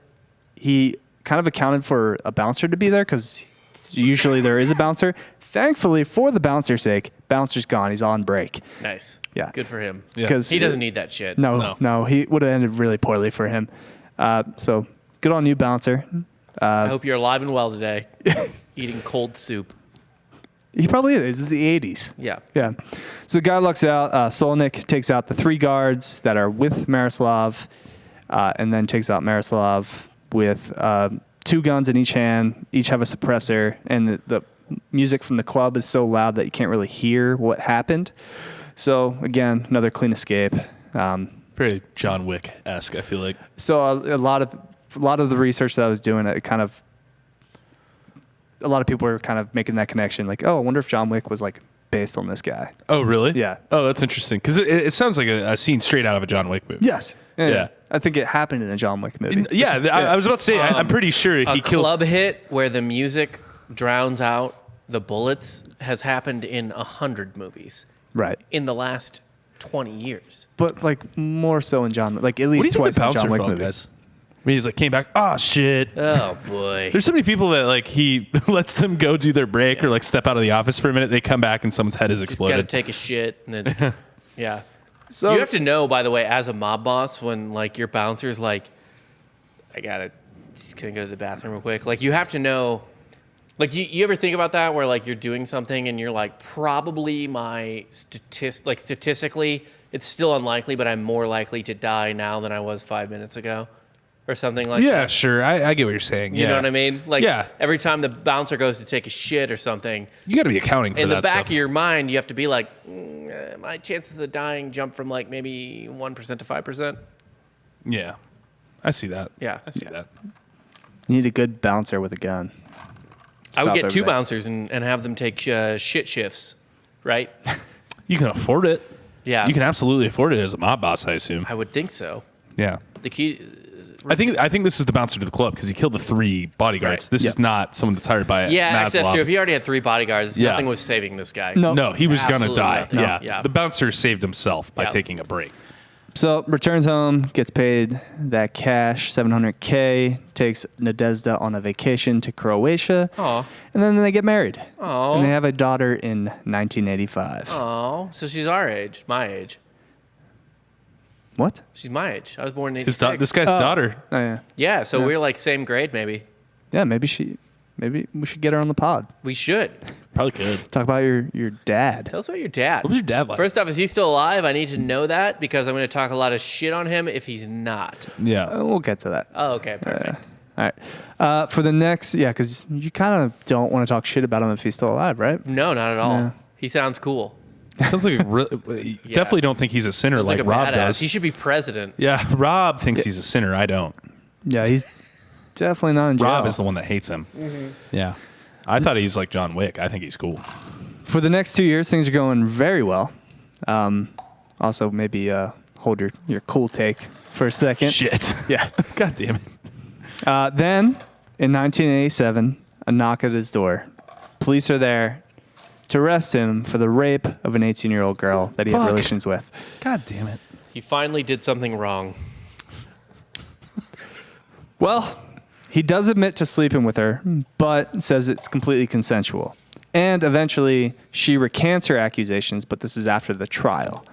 he kind of accounted for a bouncer to be there because usually there is a bouncer. Thankfully, for the bouncer's sake, bouncer's gone. He's on break. Nice. Yeah. Good for him. Yeah. Because He doesn't need that shit. No, he would have ended really poorly for him. So good on you, bouncer. I hope you're alive and well today. Eating cold soup. He probably is. It's the 80s. Yeah. Yeah. So the guy lucks out. Solonik takes out the 3 guards that are with Miroslav, and then takes out Miroslav with 2 guns in each hand. Each have a suppressor, and the music from the club is so loud that you can't really hear what happened. So again, another clean escape. Very John Wick-esque, I feel like. So a lot of the research that I was doing, a lot of people were kind of making that connection, like, oh, I wonder if John Wick was like based on this guy. Oh, really? Yeah. Oh, that's interesting. Because it sounds like a scene straight out of a John Wick movie. Yes. Yeah. I think it happened in a John Wick movie. Yeah, I was about to say, I'm pretty sure A he kills. club hit where the music drowns out the bullets has happened in 100 movies Right. in the last 20 years. But like more so in John, like at What do least you think twice the in a bouncer John Wick felt, movie. guys? I mean, he's like, came back, oh, shit. Oh boy. There's so many people that like he lets them go do their break or like step out of the office for a minute. They come back and someone's head has Got to exploded. take a shit and then yeah. So You have to know, by the way, as a mob boss, when like your bouncer's like, can I go to the bathroom real quick? Like you have to know, like you ever think about that where like you're doing something and you're like, probably statistically, it's still unlikely, but I'm more likely to die now than I was 5 minutes ago, or something like that. Yeah, sure. I get what you're saying. You know what I mean? Like Yeah. every time the bouncer goes to take a shit or something, You got to be accounting for in that the back stuff. of your mind, you have to be like, my chances of dying jump from like maybe 1% to 5%. Yeah. I see that. Yeah. I see that. you need a good bouncer with a gun. I would Stop get 2 everything. bouncers and have them take shit shifts, right? You can afford it. Yeah. You can absolutely afford it as a mob boss, I assume. I would think so. Yeah. The key. I think this is the bouncer to the club because he killed the 3 bodyguards. Right. This Yeah. is not someone that's hired by Yeah, actually, that's Maslov. true. If he already had 3 bodyguards, Yeah. nothing was saving this guy. No. No, he was gonna Absolutely die. nothing. Yeah. Yeah. The bouncer saved himself by Yeah. taking a break. So returns home, gets paid that cash, $700K, takes Nadezhda on a vacation to Croatia, Aw. and then they get married. Aw. And they have a daughter in 1985. Oh, so she's our age, my age. What? She's my age. I was born in This 86. guy's daughter. Oh yeah. Yeah, so we're like same grade, maybe. Yeah, maybe we should get her on the pod. We should. Probably could. Talk about your dad. Tell us about your dad. What was your dad like? First off, is he still alive? I need to know that because I'm going to talk a lot of shit on him if he's not. Yeah. We'll get to that. Oh, okay, perfect. All right. For the next, because you kind of don't want to talk shit about him if he's still alive, right? No, not at all. Yeah. He sounds cool. Sounds like definitely don't think he's a sinner Sounds like a Rob badass. does. He should be president. Yeah, Rob thinks he's a sinner. I don't. Yeah, he's definitely not in jail. Rob is the one that hates him. Yeah. I thought he was like John Wick. I think he's cool. For the next 2 years, things are going very well. Also, maybe hold your cool take for a second. Shit. Yeah. God damn it. Then, in 1987, a knock at his door. Police are there to arrest him for the rape of an 18-year-old girl that he had relations with. God damn it. He finally did something wrong. Well, he does admit to sleeping with her, but says it's completely consensual. And eventually, she recants her accusations, but this is after the trial,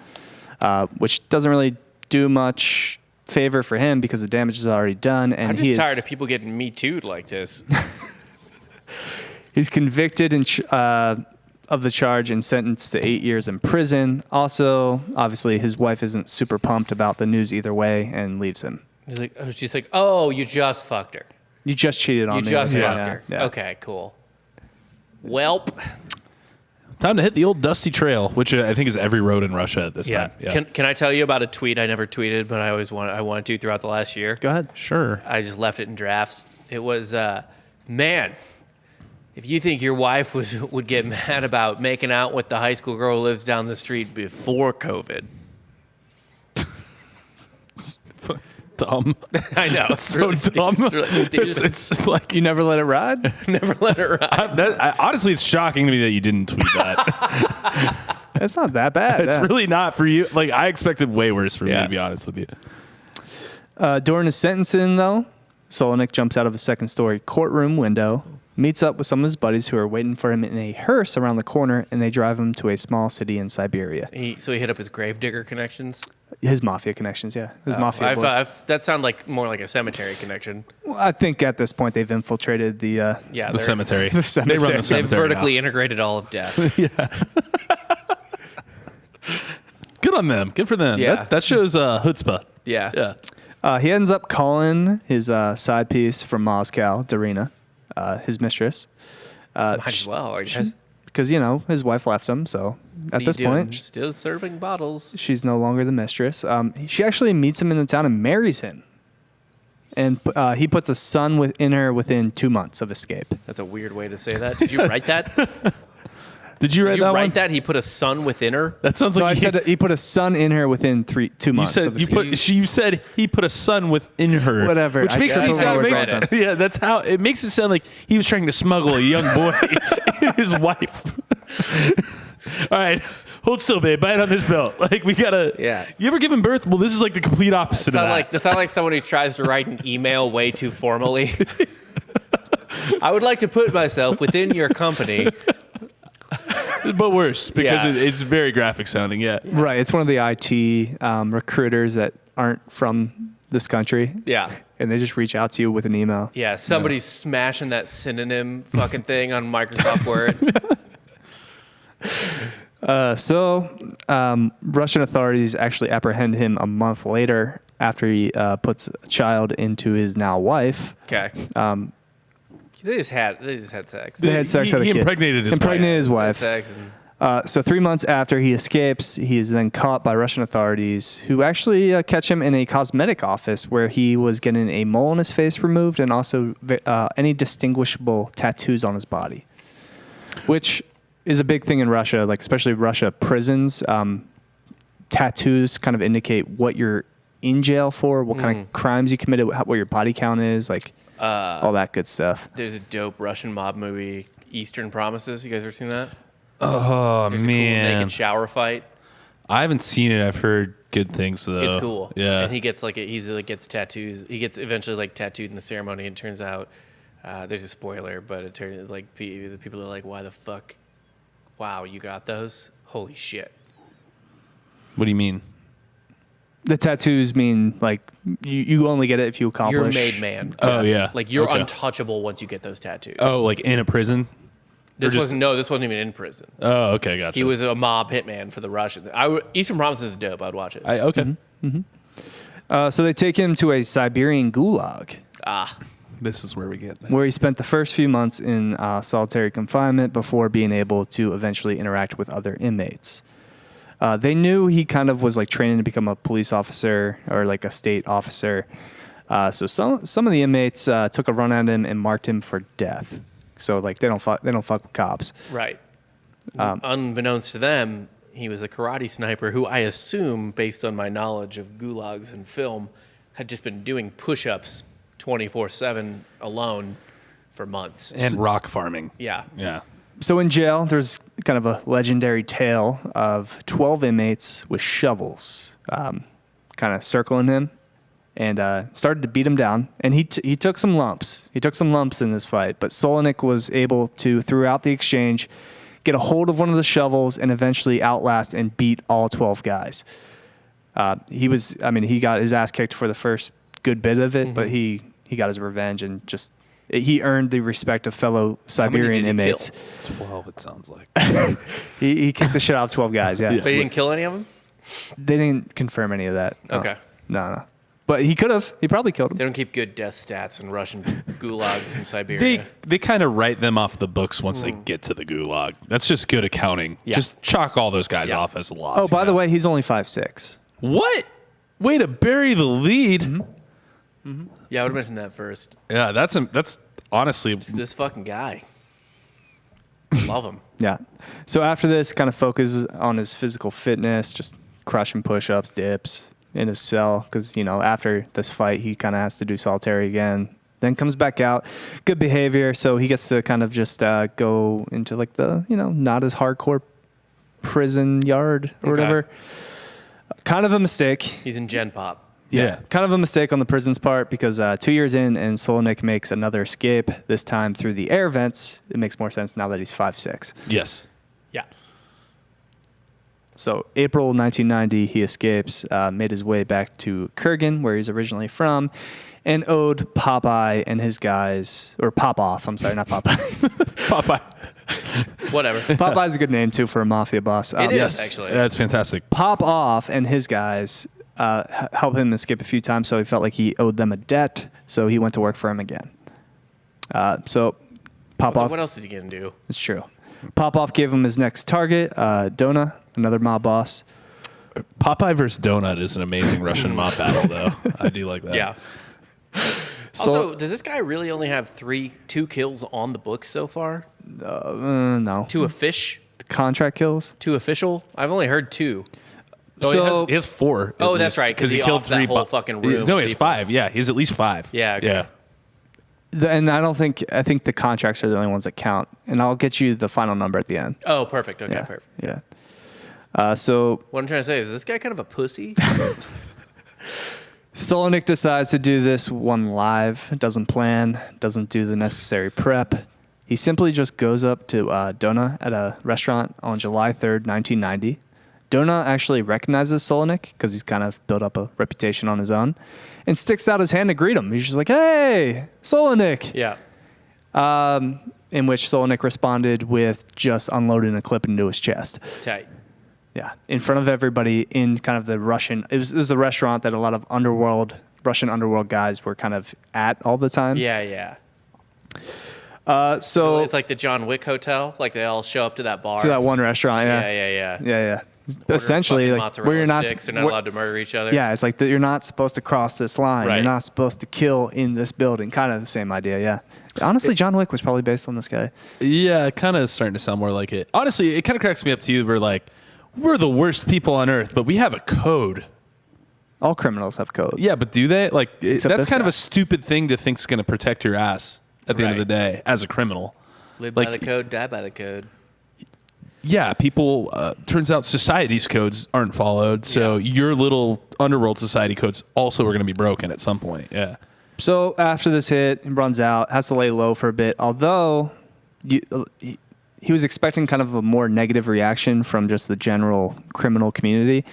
which doesn't really do much favor for him because the damage is already done. And I'm just tired of people getting Me Too'd like this. He's convicted of the charge and sentenced to 8 years in prison. Also, obviously, his wife isn't super pumped about the news either way and leaves him. She's like, oh, you just fucked her. You just cheated on me. You just fucked her. Yeah. Okay, cool. Welp. Time to hit the old dusty trail, which I think is every road in Russia at this time. Yeah. Can I tell you about a tweet I never tweeted, but I wanted to throughout the last year? Go ahead. Sure. I just left it in drafts. It was, man, if you think your wife would get mad about making out with the high school girl who lives down the street before COVID. Dumb. I know. It's so dumb. It's like You never let it ride? never let her ride. honestly, it's shocking to me that you didn't tweet that. It's not that bad. It's yeah. really not for you. Like, I expected way worse from you, to be honest with you. During his sentencing, though, Solonik jumps out of a second-story courtroom window, meets up with some of his buddies who are waiting for him in a hearse around the corner, and they drive him to a small city in Siberia. So he hit up his gravedigger connections? His mafia connections, yeah. His mafia boys. That sounded like more like a cemetery connection. Well, I think at this point they've infiltrated the cemetery. the cemetery. They run the They've cemetery vertically now. integrated all of death. Good on them. Good for them. Yeah. That shows chutzpah. Yeah. Yeah. He ends up calling his side piece from Moscow, Darina, his mistress. Might as well, I guess. Because, his wife left him, so at this point, still serving bottles. she's no longer the mistress. She actually meets him in the town and marries him. And he puts a son within her within 2 months of escape. That's a weird way to say that. Did you write that? Did you write Did you that write one? that? He put a son within her? That sounds No, like I said that he put a son in her within 2 you months said of escape. you said he put a son within her. Whatever. Which I makes can't me sound remember what's makes, yeah, that's how it makes it sound like he was trying to smuggle a young boy and his wife. All right. Hold still, babe. Bite on this belt. Like, we gotta. Yeah. You ever given birth? Well, this is like the complete opposite of that. That sounds like someone who tries to write an email way too formally. I would like to put myself within your company. But worse, because Yeah. it's very graphic sounding. Yeah. Right. It's one of the IT recruiters that aren't from this country. Yeah. And they just reach out to you with an email. Yeah. Somebody's smashing that synonym fucking thing on Microsoft Word. Russian authorities actually apprehend him a month later after he puts a child into his now wife. Okay. They just had sex. They had sex with a He kid. impregnated his Impregnated his Had wife. sex and So 3 months after he escapes, he is then caught by Russian authorities who actually catch him in a cosmetic office where he was getting a mole on his face removed and also any distinguishable tattoos on his body, which is a big thing in Russia, like especially Russia prisons. Tattoos kind of indicate what you're in jail for, what kind of crimes you committed, what your body count is, like all that good stuff. There's a dope Russian mob movie, Eastern Promises. You guys ever seen that? Oh, There's a cool naked shower fight. I haven't seen it. I've heard good things though. It's cool. Yeah. And he gets gets tattoos. He gets eventually like tattooed in the ceremony. And it turns out there's a spoiler, but it turns like the people are like, "Why the fuck? Wow, you got those? Holy shit!" What do you mean? The tattoos mean like you only get it if you accomplish. You're made man. Oh yeah. Like you're Okay. untouchable once you get those tattoos. Oh, like in a prison? this just- wasn't even in prison. Oh, okay, gotcha. He was a mob hitman for the Russians. Eastern Promises is dope. I'd watch it. Okay. So they take him to a Siberian gulag, This is where we get that. where he spent the first few months in solitary confinement before being able to eventually interact with other inmates. They knew he kind of was like training to become a police officer or like a state officer. So some of the inmates took a run at him and marked him for death. So like they don't fuck with cops. Right. Unbeknownst to them, he was a karate sniper who I assume, based on my knowledge of gulags and film, had just been doing push-ups 24/7 alone for months. And rock farming. Yeah. Yeah. So in jail, there's kind of a legendary tale of 12 inmates with shovels kind of circling him and started to beat him down. And he took some lumps. He took some lumps in this fight. But Solonik was able to, throughout the exchange, get a hold of one of the shovels and eventually outlast and beat all 12 guys. He got his ass kicked for the first good bit of it, but he got his revenge and just... He earned the respect of fellow Siberian inmates. 12, it sounds like. He kicked the shit out of 12 guys, yeah. But he didn't kill any of them? They didn't confirm any of that. No. Okay. No. But he could have. He probably killed him. They don't keep good death stats in Russian gulags in Siberia. They kind of write them off the books once they get to the gulag. That's just good accounting. Yeah. Just chalk all those guys off as lost. Oh, by the way, he's only 5'6". What? Way to bury the lead. Yeah, I would have mentioned that first. Yeah, that's honestly... This fucking guy. Love him. Yeah. So after this, kind of focuses on his physical fitness, just crushing push-ups, dips in his cell. Because, after this fight, he kind of has to do solitary again. Then comes back out. Good behavior. So he gets to kind of just go into like the, not as hardcore prison yard or whatever. Kind of a mistake. He's in Gen Pop. Yeah, kind of a mistake on the prison's part because 2 years in and Solonik makes another escape, this time through the air vents. It makes more sense now that he's 5'6". Yes. Yeah. So April 1990, he escapes, made his way back to Kurgan, where he's originally from, and owed Popeye and his guys, or Popoff, I'm sorry, not Popeye. Popeye. Whatever. Popeye's a good name, too, for a mafia boss. It is, Yes, actually. that's fantastic. Popoff and his guys helped him escape a few times, so he felt like he owed them a debt, so he went to work for him again. So Popoff... What else is he going to do? It's true. Popoff gave him his next target, Dona, another mob boss. Popeye versus Donut is an amazing Russian mob battle, though. I do like that. Yeah. Also, does this guy really only have two kills on the books so far? No. Two Contract kills? Two official? I've only heard two. Oh, So- he has 4. Oh, that's right, 'cause he killed offed that 3 whole fucking room No, of he has people. 5. Yeah, he's at least 5. Yeah, okay. Yeah. And I think the contracts are the only ones that count. And I'll get you the final number at the end. Oh, perfect. Okay, Yeah. perfect. Yeah. So What I'm trying to say is this guy kind of a pussy? Solonik decides to do this one live, doesn't plan, doesn't do the necessary prep. He simply just goes up to Dona at a restaurant on July 3rd, 1990. Dona actually recognizes Solonik because he's kind of built up a reputation on his own and sticks out his hand to greet him. He's just like, "Hey, Solonik." Yeah. In which Solonik responded with just unloading a clip into his chest. Tight. Yeah, in front of everybody in kind of the Russian... This is a restaurant that a lot of Russian underworld guys were kind of at all the time. Yeah, yeah. So It's like the John Wick Hotel. Like they all show up to that bar. to that one restaurant, yeah. Yeah. Yeah. Order Essentially, fucking like mozzarella where you're not... sticks, they're not allowed to murder each other. Yeah, it's like you're not supposed to cross this line. Right. You're not supposed to kill in this building. Kind of the same idea, yeah. Honestly, John Wick was probably based on this guy. Yeah, it kind of starting to sound more like it. Honestly, it kind of cracks me up to you. We're the worst people on earth, but we have a code. All criminals have codes. Yeah, but do they? That's this kind of guy. a stupid thing to think is going to protect your ass at the end of the day as a criminal. Live by Like- the code, die by the code. Yeah, people, turns out society's codes aren't followed, so your little underworld society codes also are going to be broken at some point. Yeah. So after this hit, he runs out, has to lay low for a bit. Although he was expecting kind of a more negative reaction from just the general criminal community.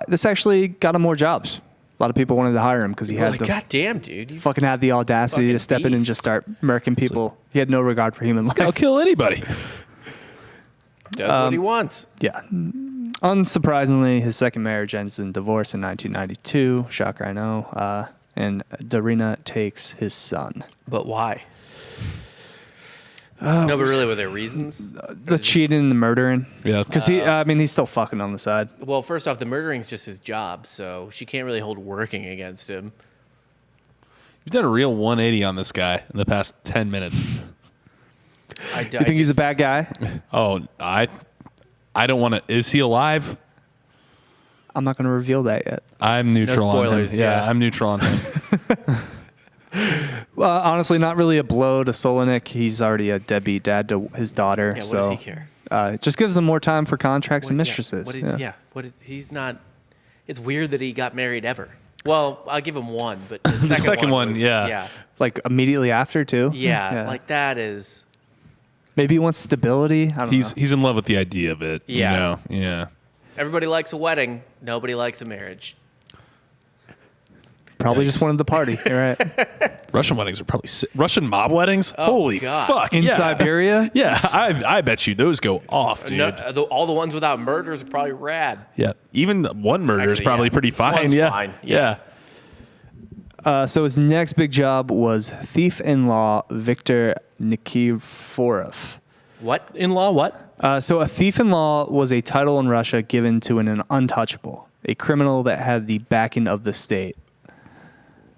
This actually got him more jobs. A lot of people wanted to hire him because he had God damn, dude. You fucking had the audacity fucking to step in and beast. just start murking people. He had no regard for human I'll life. kill anybody. does what he wants. Yeah. Unsurprisingly, his second marriage ends in divorce in 1992. Shocker, I know. And Darina takes his son. But why? No, but really, were there reasons? The cheating and the murdering. Yeah. Because he's still fucking on the side. Well, first off, the murdering's just his job, so she can't really hold working against him. You've done a real 180 on this guy in the past 10 minutes. I You think he's a bad guy? Oh, I don't want to. Is he alive? I'm not going to reveal that yet. I'm neutral on him. spoilers, Yeah, yeah. I'm neutral on him. Honestly, not really a blow to Solonik. He's already a deadbeat dad to his daughter. Yeah, what so does he care? It just gives him more time for contracts and What- mistresses. What is he's not? It's weird that he got married ever. Well, I'll give him one, but the second, second one, was- yeah. yeah, Like immediately after too. like that is. Maybe he wants stability. I don't know. He's in love with the idea of it. Yeah. You know? Yeah. Everybody likes a wedding. Nobody likes a marriage. Probably Yikes. just wanted the party. You're right. Russian weddings are probably Russian mob weddings. Holy God. fuck! In yeah. Siberia. Yeah, I bet you those go off, dude. No, all the ones without murders are probably rad. Yeah, even one murder is Actually, probably yeah. pretty fine. One's yeah, fine, yeah. So his next big job was thief-in-law Viktor Nikiforov. What in law? What? So a thief-in-law was a title in Russia given to an untouchable, a criminal that had the backing of the state.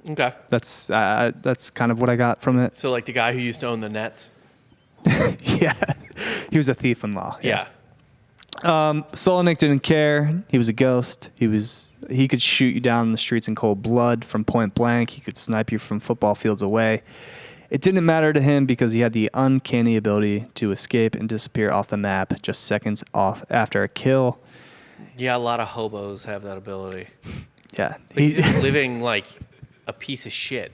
Okay. That's kind of what I got from it. So like the guy who used to own the Nets. Yeah, he was a thief-in-law. Yeah. Solonik didn't care. He was a ghost. He could shoot you down in the streets in cold blood from point blank. He could snipe you from football fields away. It didn't matter to him because he had the uncanny ability to escape and disappear off the map just seconds off after a kill. Yeah, a lot of hobos have that ability. Yeah, He's just living like a piece of shit.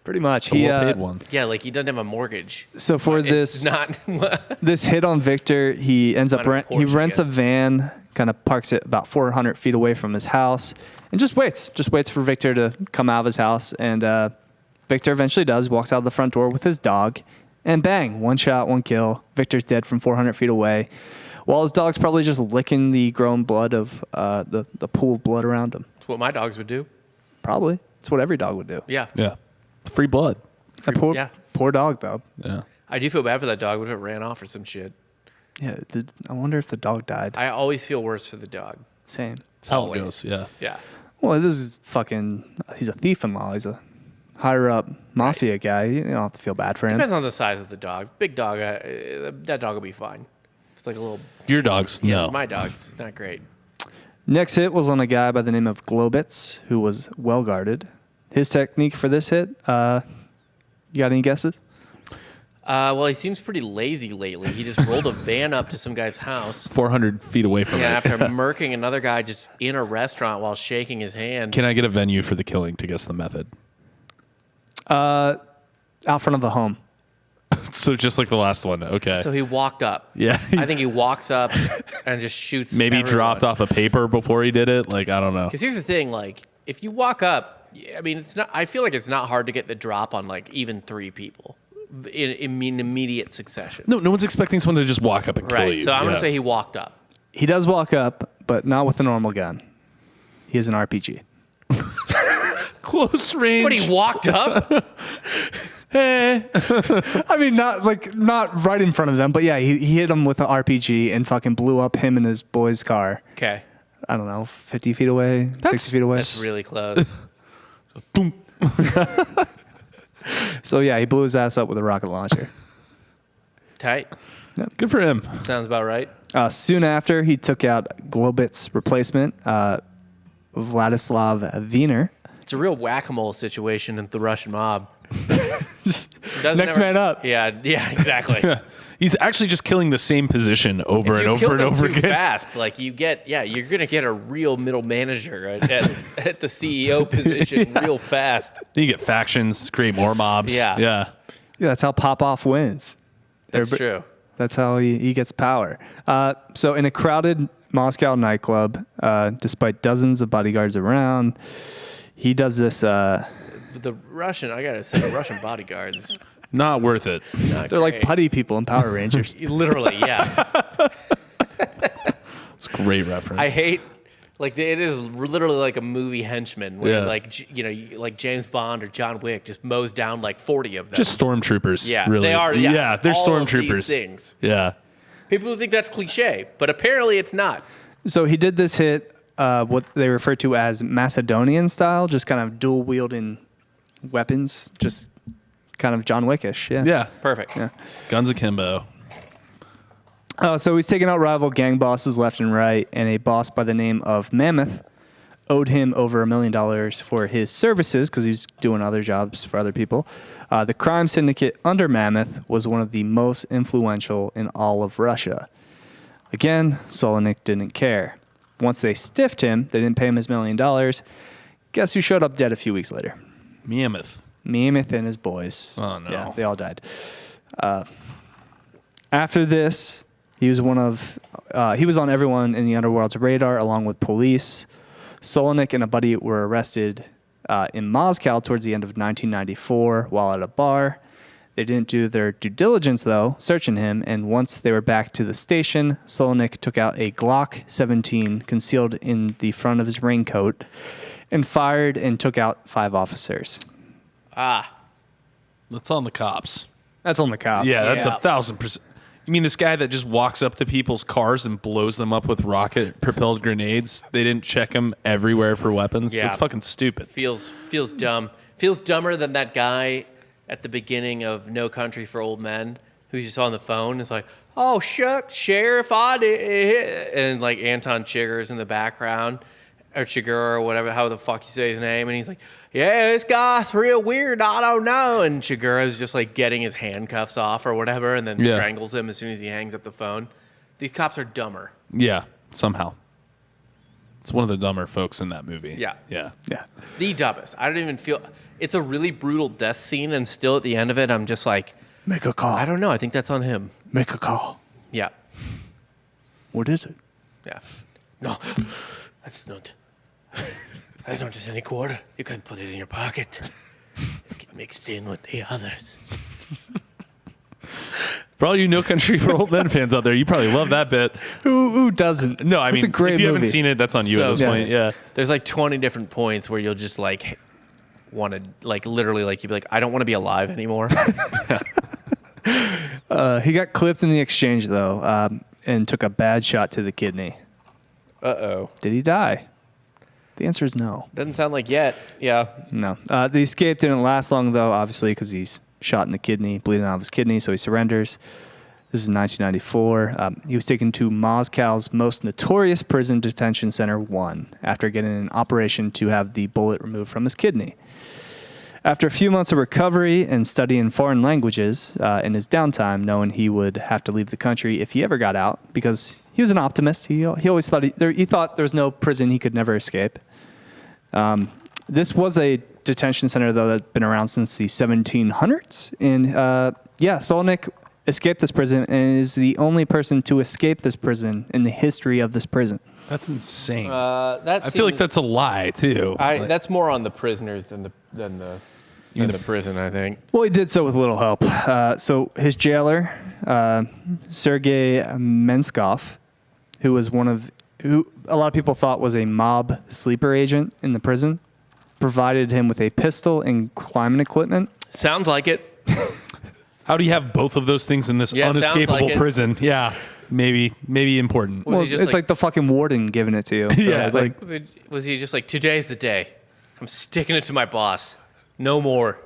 pretty much. A He well-paid one. Yeah, like he doesn't have a mortgage. So for It's this not. this hit on Victor, he ends up Kind of he Porsche, rents a I guess. van, kind of parks it about 400 feet away from his house, and just waits for Victor to come out of his house. And Victor eventually does, walks out the front door with his dog, and bang, one shot, one kill. Victor's dead from 400 feet away, while his dog's probably just licking the grown blood of the pool of blood around him. It's what my dogs would do. Probably. It's what every dog would do. Yeah. Yeah, it's free blood. That poor, yeah. poor dog, though. Yeah. I do feel bad for that dog. What if it ran off or some shit? Yeah, I wonder if the dog died. I always feel worse for the dog. Same. That's how Always. it goes. Yeah. Yeah. Well, this is he's a thief-in-law. He's a higher-up mafia guy. You don't have to feel bad for him. Depends on the size of the dog. Big dog, that dog will be fine. It's like a little. Your dogs, Yeah, no. it's my dog's not great. Next hit was on a guy by the name of Globitz, who was well-guarded. His technique for this hit, you got any guesses? Well, he seems pretty lazy lately. He just rolled a van up to some guy's house. 400 feet away from Yeah, it. after murking another guy just in a restaurant while shaking his hand. Can I get a venue for the killing to guess the method? Out front of a home. So just like the last one. Okay. So he walked up. Yeah. I think he walks up and just shoots. Maybe everyone. dropped off a paper before he did it. Like, I don't know. Because here's the thing, like, if you walk up, I mean, it's not. I feel like it's not hard to get the drop on like even 3 people in immediate succession. No one's expecting someone to just walk up and kill Right. you. So I'm Yeah. gonna say he walked up. He does walk up, but not with a normal gun. He has an RPG. Close range. But he walked up. I mean, not right in front of them, but yeah, he hit him with an RPG and fucking blew up him and his boy's car. Okay, I don't know, 50 feet away, 60 feet away. that's really close. Boom. So yeah, he blew his ass up with a rocket launcher. Tight. Good for him. Sounds about right. Soon after, he took out Globitz's replacement, Vladislav Wiener. It's a real whack-a-mole situation in the Russian mob. Next man up. Yeah, exactly. He's actually just killing the same position over If and you over kill and them over too again. fast, like you're gonna get a real middle manager at the CEO position real fast. Then you get factions, create more mobs. Yeah. Yeah. Yeah, that's how Popov wins. That's Everybody- true. That's how he gets power. So in a crowded Moscow nightclub, despite dozens of bodyguards around, he does this. The Russian, I gotta say, the Russian bodyguards. Not worth it. Not They're like great. putty people in Power Rangers. Literally, yeah. It's a great reference. I hate, like, it is literally like a movie henchman where, Yeah. like, like James Bond or John Wick just mows down like 40 of them. Just stormtroopers. yeah, really. they are. Yeah, they're all of stormtroopers. these things. Yeah. People think that's cliche, but apparently it's not. So he did this hit, what they refer to as Macedonian style, just kind of dual wielding weapons, just kind of John Wickish. Yeah. Yeah. Perfect. Yeah. Guns akimbo. So he's taking out rival gang bosses left and right, and a boss by the name of Mammoth owed him over $1 million for his services because he was doing other jobs for other people. The crime syndicate under Mammoth was one of the most influential in all of Russia. Again, Solonik didn't care. Once they stiffed him, they didn't pay him his $1 million. Guess who showed up dead a few weeks later? Mammoth. Mammoth and his boys. Oh, no. Yeah, they all died. After this, he was on everyone in the underworld's radar along with police. Solonik and a buddy were arrested in Moscow towards the end of 1994 while at a bar. They didn't do their due diligence, though, searching him, and once they were back to the station, Solonik took out a Glock 17 concealed in the front of his raincoat and fired and took out 5 officers. That's on the cops. That's on the cops. Yeah, that's Yeah. 1,000%. You mean this guy that just walks up to people's cars and blows them up with rocket-propelled grenades? They didn't check him everywhere for weapons? Yeah. That's fucking stupid. Feels dumb. Feels dumber than that guy at the beginning of No Country for Old Men who's just on the phone. It's like, oh, shucks, Sheriff, I did. And like Anton Chigurh's in the background, or Chigurh or whatever, how the fuck you say his name. And he's like, yeah, this guy's real weird. I don't know. And Chigurh's just like getting his handcuffs off or whatever and then strangles him as soon as he hangs up the phone. These cops are dumber. Yeah, somehow. It's one of the dumber folks in that movie. Yeah. Yeah. Yeah. The dumbest. I don't even feel... It's a really brutal death scene, and still at the end of it, I'm just like... Make a call. I don't know. I think that's on him. Make a call. Yeah. What is it? Yeah. No, that's not just any quarter. You can put it in your pocket. Get mixed in with the others. For all you No Country for Old Men fans out there, you probably love that bit. Who doesn't? No, I mean, it's a great if you haven't movie. seen it, that's on you So at this good. point. Yeah. There's like 20 different points where you'll just like want to, like literally, like you'd be like, I don't want to be alive anymore. He got clipped in the exchange, though, and took a bad shot to the kidney. Uh-oh. Did he die? The answer is no. Doesn't sound like yet. Yeah. No. The escape didn't last long, though, obviously, because he's shot in the kidney, bleeding out of his kidney, so he surrenders. This is 1994. He was taken to Moscow's most notorious prison detention center 1 after getting an operation to have the bullet removed from his kidney. After a few months of recovery and studying foreign languages in his downtime, knowing he would have to leave the country if he ever got out, because he was an optimist. He always thought he thought there was no prison he could never escape. This was a detention center, though, that's been around since the 1700s. And Solonik escaped this prison and is the only person to escape this prison in the history of this prison. That's insane. I feel like that's a lie, too. That's more on the prisoners than the prison, I think. Well, he did so with little help. So his jailer, Sergei Menskov, who a lot of people thought was a mob sleeper agent in the prison, provided him with a pistol and climbing equipment. Sounds like it. How do you have both of those things in this Yeah, sounds unescapable like it. prison? Yeah, maybe important. Was Well, he it's just like the fucking warden giving it to you. So, Yeah, like- Was he just like, today's the day. I'm sticking it to my boss. No more.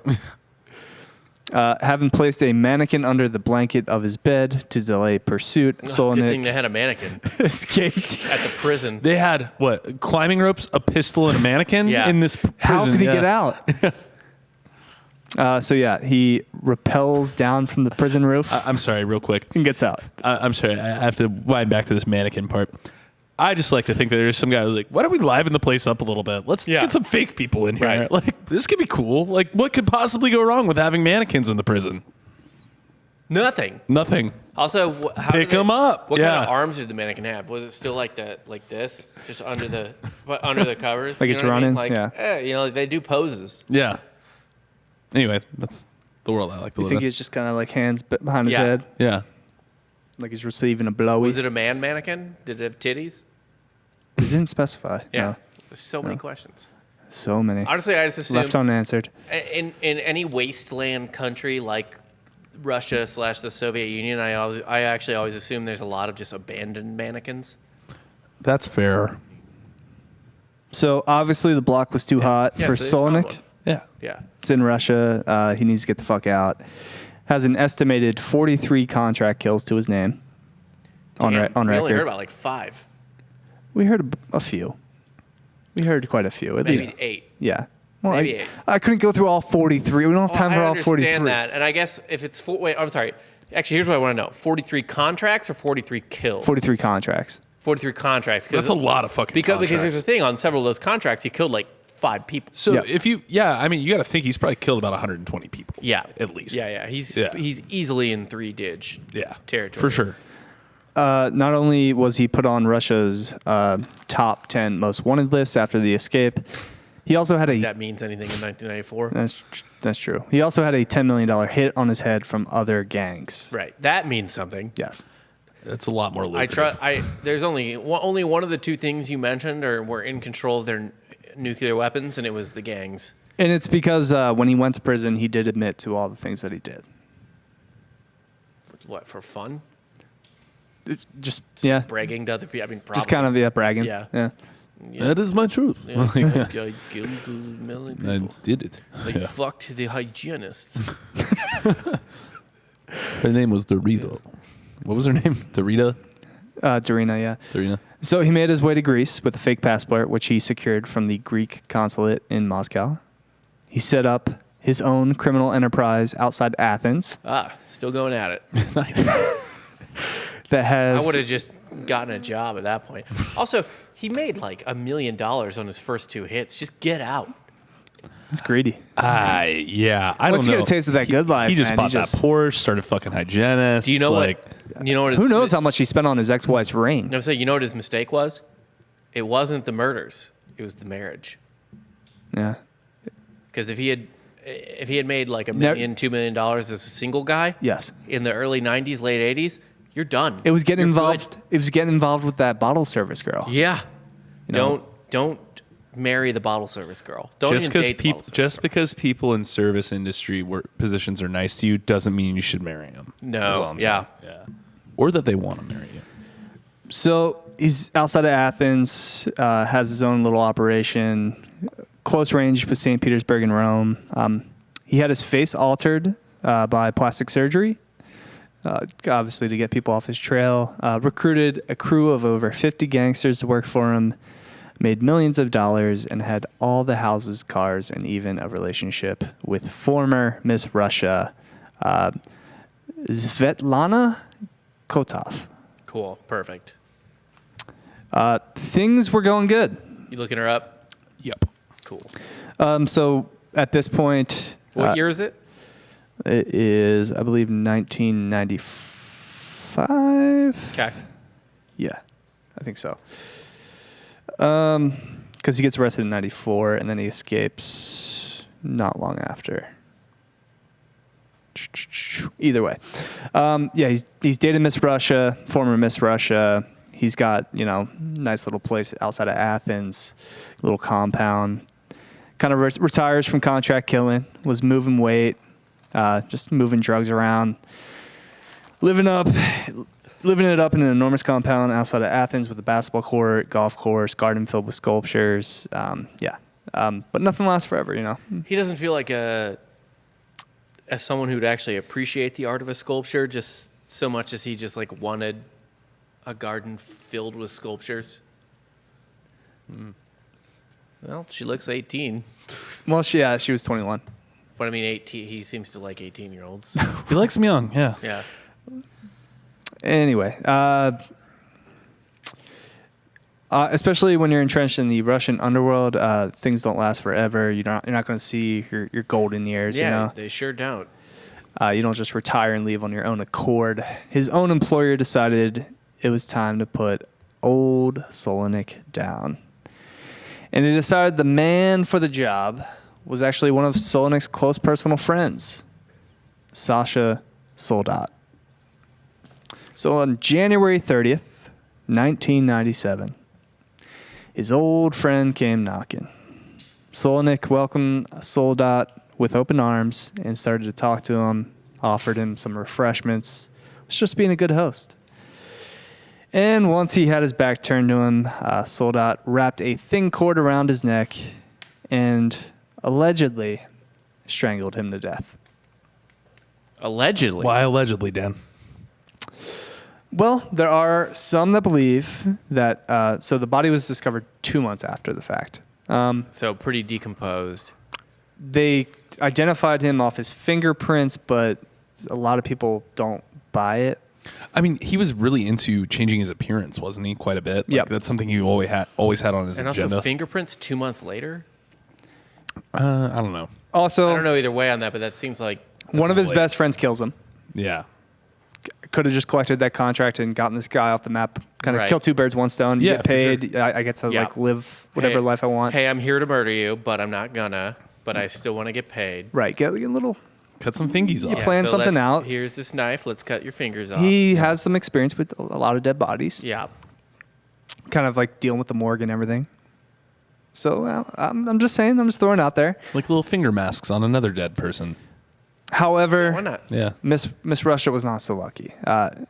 having placed a mannequin under the blanket of his bed to delay pursuit, Good thing they Solonik had a mannequin escaped. at the prison. They had, what, climbing ropes, a pistol, and a mannequin Yeah. in this prison? How could he Yeah. get out? He rappels down from the prison roof I'm sorry, real quick. and gets out. I'm sorry, I have to wind back to this mannequin part. I just like to think that there's some guy who's like, why don't we liven the place up a little bit? Let's get some fake people in here. Right. Like, this could be cool. Like, what could possibly go wrong with having mannequins in the prison? Nothing. Nothing. Also, how Pick do they- 'em up. What kind Yeah. of arms did the mannequin have? Was it still like this, just under the covers? Like You it's know what I mean? running? Like, Yeah. they do poses. Yeah. Anyway, that's the world I like to You live think in. he's just kind of like hands behind his Yeah. head, Yeah. like he's receiving a blowy? Was it a man mannequin? Did it have titties? It didn't specify. Yeah. No. There's so many questions. So many. Honestly, I just assume Left unanswered. in any wasteland country like Russia / the Soviet Union, I actually always assume there's a lot of just abandoned mannequins. That's fair. So obviously the block was too hot Yeah, for so they found Solonik. one. Yeah. Yeah. It's in Russia. He needs to get the fuck out. Has an estimated 43 contract kills to his name. On We record. only heard about like 5. We heard a few. We heard quite a few. Maybe 8. Yeah. Well, Maybe 8. I couldn't go through all 43. We don't have time for all 43. I understand that. And I guess if it's... Wait, I'm sorry. Actually, here's what I want to know. 43 contracts or 43 kills? 43 contracts. 43 contracts. That's a lot of fucking because contracts. there's a thing, on several of those contracts, he killed like 5 people. So Yeah. if you, I mean, you got to think he's probably killed about 120 people. Yeah. At least. Yeah. He's easily in 3-dig territory. For sure. Not only was he put on Russia's top 10 most wanted list after the escape, he also had That means anything in 1994. That's true. He also had a $10 million hit on his head from other gangs. Right. That means something. Yes. That's a lot more lucrative. There's only one of the 2 things you mentioned were in control of their nuclear weapons, and it was the gangs. And it's because when he went to prison, he did admit to all the things that he did. What, for fun? Just Bragging to other people? I mean, probably. just kind of bragging. Yeah. Yeah. That is my truth. Yeah, I killed a million I people. did it. I fucked the hygienists. Her name was Dorito. What was her name? Dorita? Dorina, yeah. Dorina. So he made his way to Greece with a fake passport, which he secured from the Greek consulate in Moscow. He set up his own criminal enterprise outside Athens Still going at it. that has... I would have just gotten a job at that point. Also, he made like $1 million on his first 2 hits. Just get out. He's greedy. I don't Once know. you get a taste of that good life, he just man, bought that Porsche, started fucking hygienist. Do you know like, what? You know what? Who knows how much he spent on his ex-wife's ring? No, you know what his mistake was? It wasn't the murders. It was the marriage. Yeah. Because if he had made like $1 million, $2 million as a single guy, Yes. in the early '90s, late '80s, you're done. It was getting You're involved. good. It was getting involved with that bottle service girl. Yeah. know? Don't marry the bottle service girl. Don't even date the bottle service girl. because people in service industry positions are nice to you doesn't mean you should marry them. No. Yeah. Yeah. Or that they want to marry you. So he's outside of Athens, has his own little operation, close range with St. Petersburg and Rome. He had his face altered by plastic surgery, obviously to get people off his trail. Recruited a crew of over 50 gangsters to work for him, made millions of dollars, and had all the houses, cars, and even a relationship with former Miss Russia, Svetlana Kotov. Cool. Perfect. Things were going good. You looking her up? Yep. Cool. So at this point, What year is it? it is, I believe, 1995. Okay. Yeah, I think so. Because he gets arrested in 94 and then he escapes not long after. Either way. He's dated Miss Russia, former Miss Russia. He's got, nice little place outside of Athens, little compound. Kind of retires from contract killing, was moving weight, just moving drugs around, living it up in an enormous compound outside of Athens with a basketball court, golf course, garden filled with sculptures. But nothing lasts forever, He doesn't feel like as someone who'd actually appreciate the art of a sculpture just so much as he just like wanted a garden filled with sculptures. Well, she looks 18. Well, she was 21. But I mean, 18. He seems to like 18-year-olds. He likes them young, yeah. Yeah. Anyway, especially when you're entrenched in the Russian underworld, things don't last forever. You're not going to see your golden years. Yeah, they sure don't. You don't just retire and leave on your own accord. His own employer decided it was time to put old Solonik down, and they decided the man for the job was actually one of Solonik's close personal friends, Sasha Soldat. So on January 30th, 1997, his old friend came knocking. Solonik welcomed Soldat with open arms and started to talk to him, offered him some refreshments, was just being a good host. And once he had his back turned to him, Soldat wrapped a thin cord around his neck and allegedly strangled him to death. Allegedly. Why allegedly, Dan? Well, there are some that believe that. So the body was discovered 2 months after the fact. So pretty decomposed. They identified him off his fingerprints, but a lot of people don't buy it. I mean, he was really into changing his appearance, wasn't he? Quite a bit. Yep. That's something he always had on his And agenda. also fingerprints 2 months later? I don't know. Also, I don't know either way on that, but that seems like... one of his Wait. best friends kills him. Yeah. Could have just collected that contract and gotten this guy off the map. Kind of Right. kill two birds, one stone. Yeah, Get for paid. I get to Yeah. like live whatever Hey- life I want. Hey, I'm here to murder you, but I'm not gonna. But I still want to get paid. Right. Get a little. Cut some fingies off. plan something let's- out. Here's this knife. Let's cut your fingers off. He has some experience with a lot of dead bodies. Yeah. Kind of like dealing with the morgue and everything. So I'm just saying. I'm just throwing it out there. Like little finger masks on another dead person. However, Why not? Yeah. Miss Russia was not so lucky.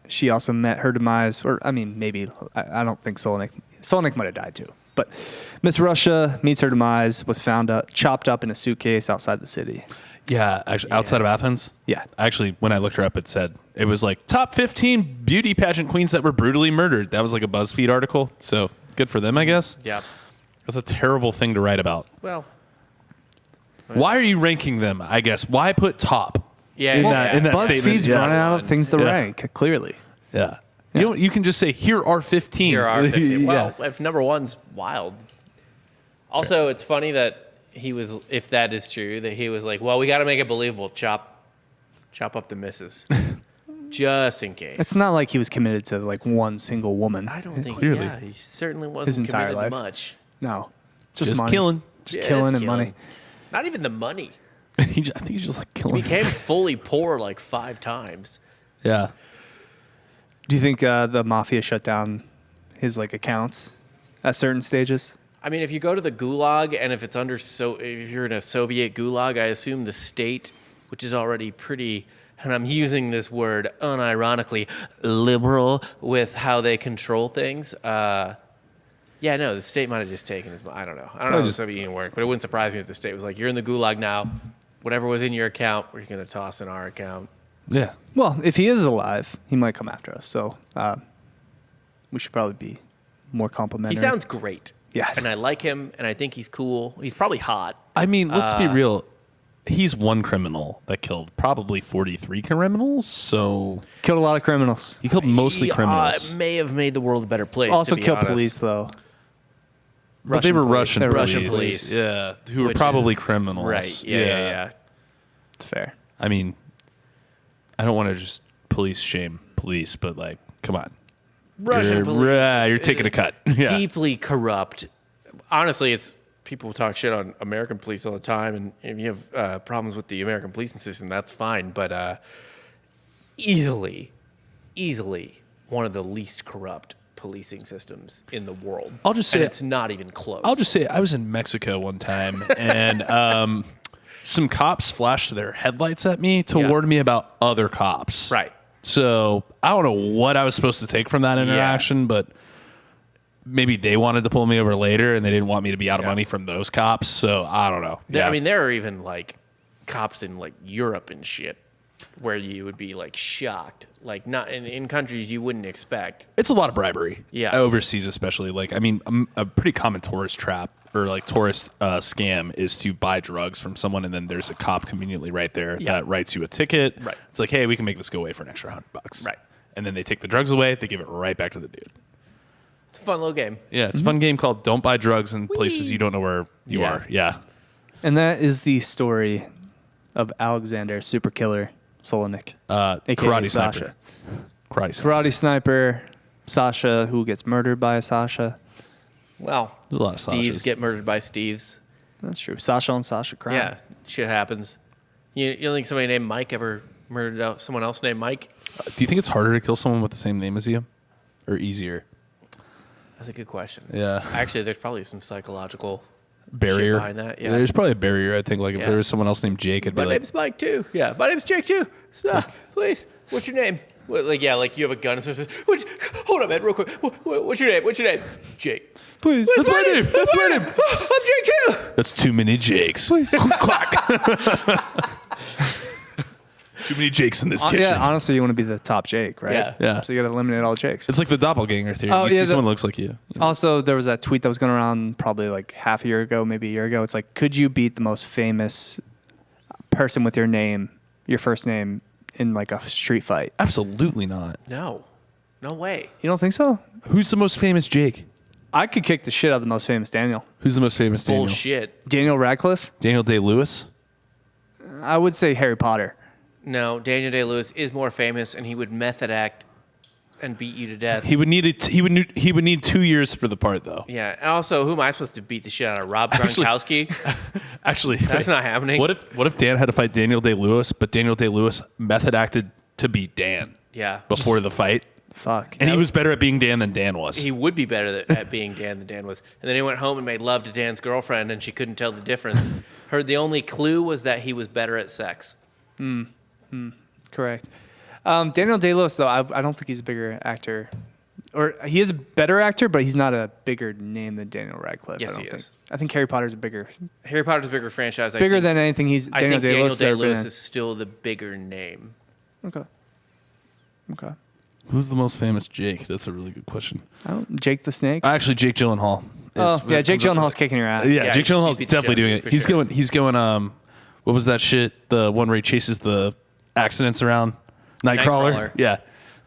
She also met her demise, or I mean, maybe I don't think Solonik might have died too. But Miss Russia meets her demise, was found chopped up in a suitcase outside the city. Yeah, actually, outside of Athens. Yeah. Actually, when I looked her up, it said it was like top 15 beauty pageant queens that were brutally murdered. That was like a BuzzFeed article. So good for them, I guess. Yeah. That's a terrible thing to write about. Well. Why are you ranking them? I guess why put top? Yeah. In yeah. that- in that BuzzFeed's statement, yeah. running out of things to Yeah. rank, clearly. Yeah. You can just say here are 15. Here are 15. Yeah. Well, if number one's wild. Also, it's funny that he was, if that is true, that he was like, well, we got to make it believable. Chop up the misses. Just in case. It's not like he was committed to like one single woman. I don't think, Clearly. yeah, he certainly wasn't His entire committed life. much. No, just Just money. killing. just Yeah, killing just and money. Not even the money. I think he's just like He killing. became fully poor like 5 times. Yeah. Do you think the mafia shut down his like accounts at certain stages? I mean, if you go to the gulag and if it's if you're in a Soviet gulag, I assume the state, which is already pretty, and I'm using this word unironically, liberal with how they control things. Yeah, no, the state might have just taken his money. I don't know. I don't know how the Soviet Union worked, but it wouldn't surprise me if the state was like, you're in the gulag now. Whatever was in your account, we're going to toss in our account. Yeah. Well, if he is alive, he might come after us. So we should probably be more complimentary. He sounds great. Yeah. And I like him, and I think he's cool. He's probably hot. I mean, let's be real. He's one criminal that killed probably 43 criminals. So Killed a lot of criminals. he killed mostly He, criminals. may have made the world a better place. Also to be killed honest. police, though. But they were Russian They're police. Russian police. Yeah. Who were Which probably is- criminals. Right. Yeah. It's fair. I mean, I don't want to just police shame police, but like, come on. Russian you're, police. You're taking a cut. Yeah. Deeply corrupt. Honestly, it's people talk shit on American police all the time, and if you have problems with the American policing system, that's fine. But easily one of the least corrupt policing systems in the world. I'll just say And it's not even close. I'll just say I was in Mexico one time and some cops flashed their headlights at me to Yeah. warn me about other cops. Right. So I don't know what I was supposed to take from that interaction, but maybe they wanted to pull me over later and they didn't want me to be out of money from those cops. So I don't know. I mean, there are even like cops in like Europe and shit where you would be like shocked, like not in countries you wouldn't expect. it's a lot of bribery. Yeah. Overseas, especially. Like, I mean, a pretty common tourist trap or like tourist scam is to buy drugs from someone and then there's a cop conveniently right there that writes you a ticket. Right. It's like, hey, we can make this go away for an extra $100. Right. And then they take the drugs away. They give it right back to the dude. It's a fun little game. Yeah. It's a fun game called Don't Buy Drugs in Places You Don't Know Where You Yeah. Are. Yeah. And that is the story of Alexander Superkiller Solonik, aka Karate Sasha. Sniper. Karate Sniper. Karate sniper Sasha, who gets murdered by a Sasha. Well, There's a lot of Steves Sashas. get murdered by Steves. That's true. Sasha on Sasha crime. Yeah, shit happens. You don't think somebody named Mike ever murdered out someone else named Mike? Do you think it's harder to kill someone with the same name as you? Or easier? That's a good question. Yeah. Actually, there's probably some psychological Barrier. shit behind that. Yeah. There's probably a barrier, I think. Like, if Yeah. there was someone else named Jake, it'd be My like, name's Mike too. Yeah, my name's Jake too. So, please, what's your name? What, like, yeah, like you have a gun and so it says, Hold on, man, real quick. What's your name? What's your name? Jake. Please. That's my name. That's my name. I'm Jake too. That's too many Jakes. Please. Clack. Too many Jakes in this kitchen. Yeah, honestly, you want to be the top Jake, right? Yeah. Yeah. So you got to eliminate all Jakes. It's like the doppelganger theory. Oh, You see yeah, someone that looks like you. Also, there was that tweet that was going around probably like half a year ago, maybe a year ago. It's like, could you beat the most famous person with your name, your first name, in like a street fight? Absolutely not. No way. You don't think so? Who's the most famous Jake? I could kick the shit out of the most famous Daniel. Who's the most famous Daniel? Bullshit. Daniel Radcliffe? Daniel Day-Lewis? I would say Harry Potter. No, Daniel Day-Lewis is more famous, and he would method act and beat you to death. He would need 2 years for the part though. Yeah. And also, who am I supposed to beat the shit out of? Rob Gronkowski? Actually, That's not happening. What if Dan had to fight Daniel Day-Lewis, but Daniel Day-Lewis method acted to beat Dan Yeah. before the fight, Fuck. and he was better at being Dan than Dan was? He would be better at being Dan than Dan was. And then he went home and made love to Dan's girlfriend, and she couldn't tell the difference. The only clue was that he was better at sex. Correct. Daniel Day-Lewis, though, I don't think he's a bigger actor. Or he is a better actor, but he's not a bigger name than Daniel Radcliffe. Yes, I don't he think. is. I think Harry Potter's a bigger Harry Potter's a bigger franchise. bigger than anything he's I Daniel think Daniel Day-Lewis has ever been Day-Lewis in. is still the bigger name. Okay. Who's the most famous Jake? That's a really good question. Jake the Snake? Actually, Jake Gyllenhaal. Yeah, Jake Gyllenhaal's kicking your ass. Yeah, Yeah, Jake he Gyllenhaal's beat the definitely shit doing out it. of you He's for sure. going. He's going. What was that shit? The one where he chases the accidents around Nightcrawler. Nightcrawler. Yeah,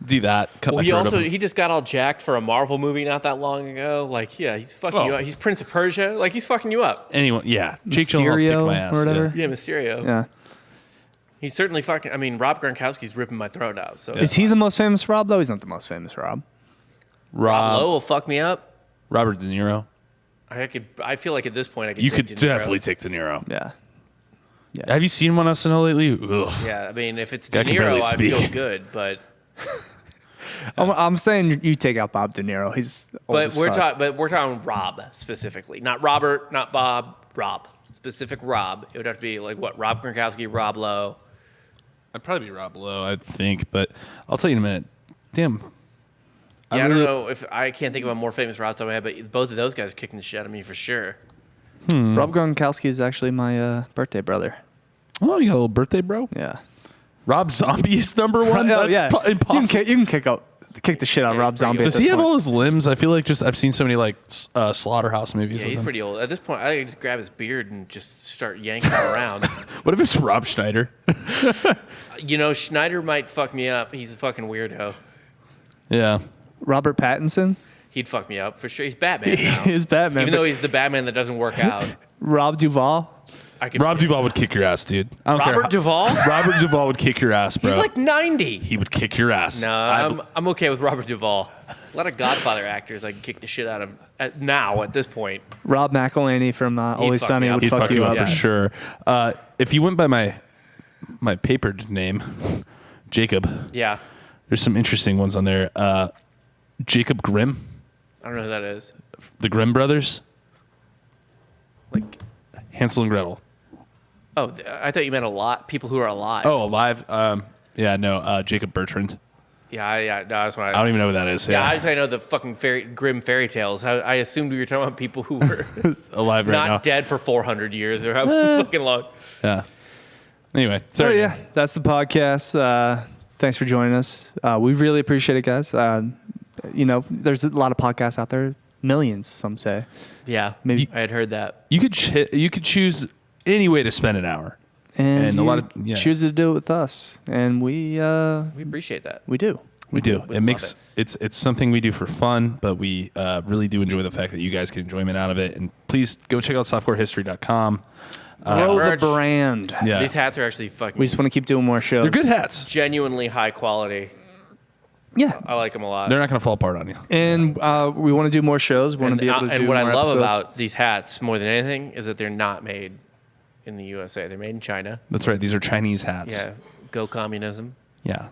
do that. Cut Well, my he throat also open. he just got all jacked for a Marvel movie not that long ago. Like, yeah, he's fucking you Oh. up. He's Prince of Persia. Like, he's fucking you up. Anyone? Yeah, Jake Gyllenhaal's kicking Mysterio my ass. or whatever. Yeah, Mysterio. Yeah. He's certainly fucking. I mean, Rob Gronkowski's ripping my throat out. So Is he the most famous Rob, though? He's not the most famous Rob. Rob Lowe will fuck me up. Robert De Niro. I feel like at this point I could. You take could De Niro. definitely take De Niro. Yeah. Have you seen one SNL lately? Ugh. Yeah, I mean, if it's Guy De can barely Niro, I speak. feel good, but I'm saying you take out Bob De Niro. He's old as fuck. we're talking Rob specifically, not Robert, not Bob. Rob, specific Rob. It would have to be like what? Rob Gronkowski, Rob Lowe. I'd probably be Rob Lowe, I think, but I'll tell you in a minute. Damn. Yeah, I don't know if I can't think of a more famous Rob top of my head, but both of those guys are kicking the shit out of me for sure. Rob Gronkowski is actually my birthday brother. Oh, you got a little birthday, bro? Yeah. Rob Zombie is number one? Oh, That's yeah. impossible. You can kick the shit out of Yeah, Rob he's pretty Zombie. good. Does at he this have point. all his limbs? I feel like I've seen so many like slaughterhouse movies. Yeah, of he's him. pretty old. At this point, I could just grab his beard and just start yanking him around. What if it's Rob Schneider? You know, Schneider might fuck me up. He's a fucking weirdo. Yeah. Robert Pattinson? He'd fuck me up for sure. He's Batman now. He is Batman. Even but though he's the Batman that doesn't work out. Rob Duvall? I could. Rob Duvall would kick your ass, dude. I don't care Robert Duvall? Robert Duvall would kick your ass, bro. He's like 90. He would kick your ass. No, I'm okay with Robert Duvall. A lot of Godfather actors I can kick the shit out of at this point. Rob McElhenney from Always fuck Sunny me up. would He'd fuck you up. for sure. If you went by my papered name, Jacob, Yeah. there's some interesting ones on there. Jacob Grimm, I don't know who that is. the Grimm brothers, Like, Hansel and Gretel. oh, I thought you meant people who are alive. Oh, alive. Jacob Bertrand. Yeah, no, that's what I don't even know who that is. Yeah, I just know the fucking grim fairy tales. I assumed we were talking about people who were alive right not now. dead for 400 years or however fucking long. Yeah. Anyway, So sorry. yeah, that's the podcast. Thanks for joining us. We really appreciate it, guys. There's a lot of podcasts out there, millions, some say. Yeah, Maybe- I had heard that. You could choose any way to spend an hour. And And a you lot of- yeah. choose to do it with us, and we We appreciate that. do. We do. We It makes love it's something we do for fun, but we really do enjoy the fact that you guys get enjoyment out of it. And please go check out softcorehistory.com. Grow the merch. brand. Yeah. These hats are actually fucking We just want to keep doing more shows. They're good hats. genuinely high quality. Yeah, I like them a lot. They're not going to fall apart on you. and we want to do more shows. We want to be able to do and what I more love episodes. about these hats more than anything is that they're not made in the USA. They're made in China. That's right. These are Chinese hats. Yeah, go communism. Yeah.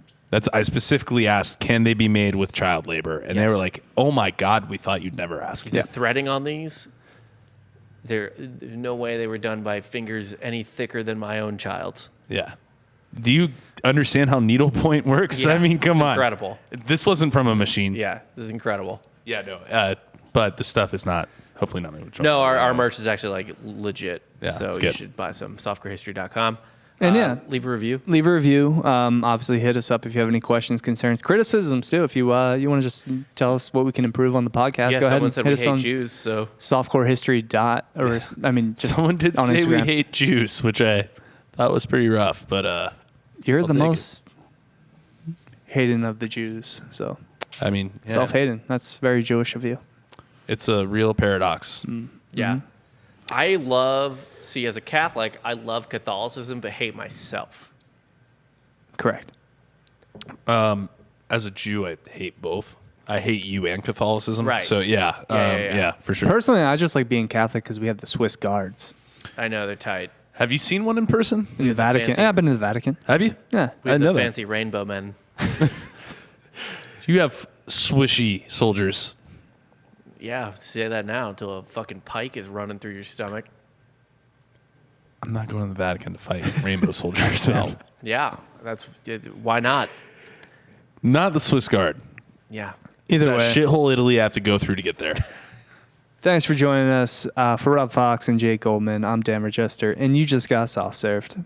I specifically asked, can they be made with child labor? And they Yes. were like, oh my God, we thought you'd never ask. The threading on these, there's no way they were done by fingers any thicker than my own child's. Yeah. Do you understand how needlepoint works? Yeah, I mean, come it's on. incredible. This wasn't from a machine. Yeah, this is incredible. Yeah, no. But the stuff is not, hopefully not made with No, our merch is actually like legit. Yeah, so it's you good. should buy some. Softcorehistory.com. And yeah. Leave a review. Leave a review. Obviously, hit us up if you have any questions, concerns, criticisms too. If you want to just tell us what we can improve on the podcast, Yeah, go ahead someone and said hit we us hate on Jews, so softcorehistory just Someone did on say Instagram. we hate Jews, which I thought was pretty rough. But You're I'll the take it. most hating of the Jews, so I mean, yeah, self-hating. That's very Jewish of you. it's a real paradox. yeah. I as a Catholic, I love Catholicism, but hate myself. Correct. As a Jew, I hate both. I hate you and Catholicism. Right. So yeah, for sure. Personally, I just like being Catholic because we have the Swiss guards I know they're tight. Have you seen one in person? in the Vatican. fancy- Yeah, I've been to the Vatican. Have you? Yeah, We I have know the that. fancy rainbow men. You have swishy soldiers. Yeah, say that now until a fucking pike is running through your stomach. I'm not going to the Vatican to fight rainbow soldiers, man. Yeah, why not? Not the Swiss Guard. Yeah. Either That way, shithole Italy I have to go through to get there. thanks for joining us. For Rob Fox and Jake Goldman, I'm Dan Regester, and you just got soft served.